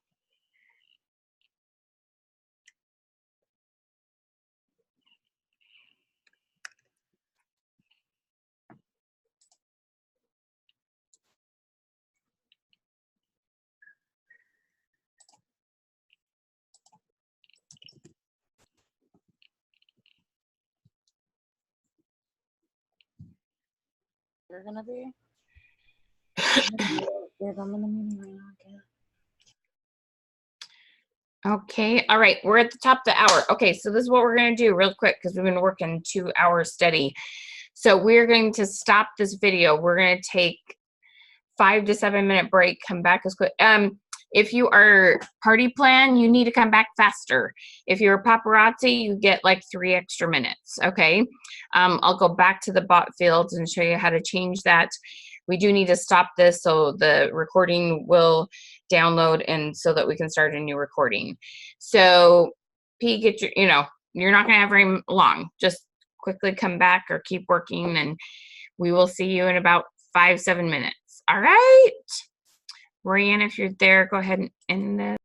You're gonna be? If I'm in the meeting right now, okay. Okay, all right, we're at the top of the hour. Okay, so this is what we're gonna do real quick because we've been working 2 hours steady. So we're going to stop this video. We're gonna take 5 to 7 minute break, come back as quick. If you are party plan, you need to come back faster. If you're a paparazzi, you get like 3 extra minutes, okay? I'll go back to the bot fields and show you how to change that. We do need to stop this so the recording will download and so that we can start a new recording. So P, get your, you're not gonna have very long. Just quickly come back or keep working and we will see you in about 5-7 minutes. All right. Brianne, if you're there, go ahead and end this.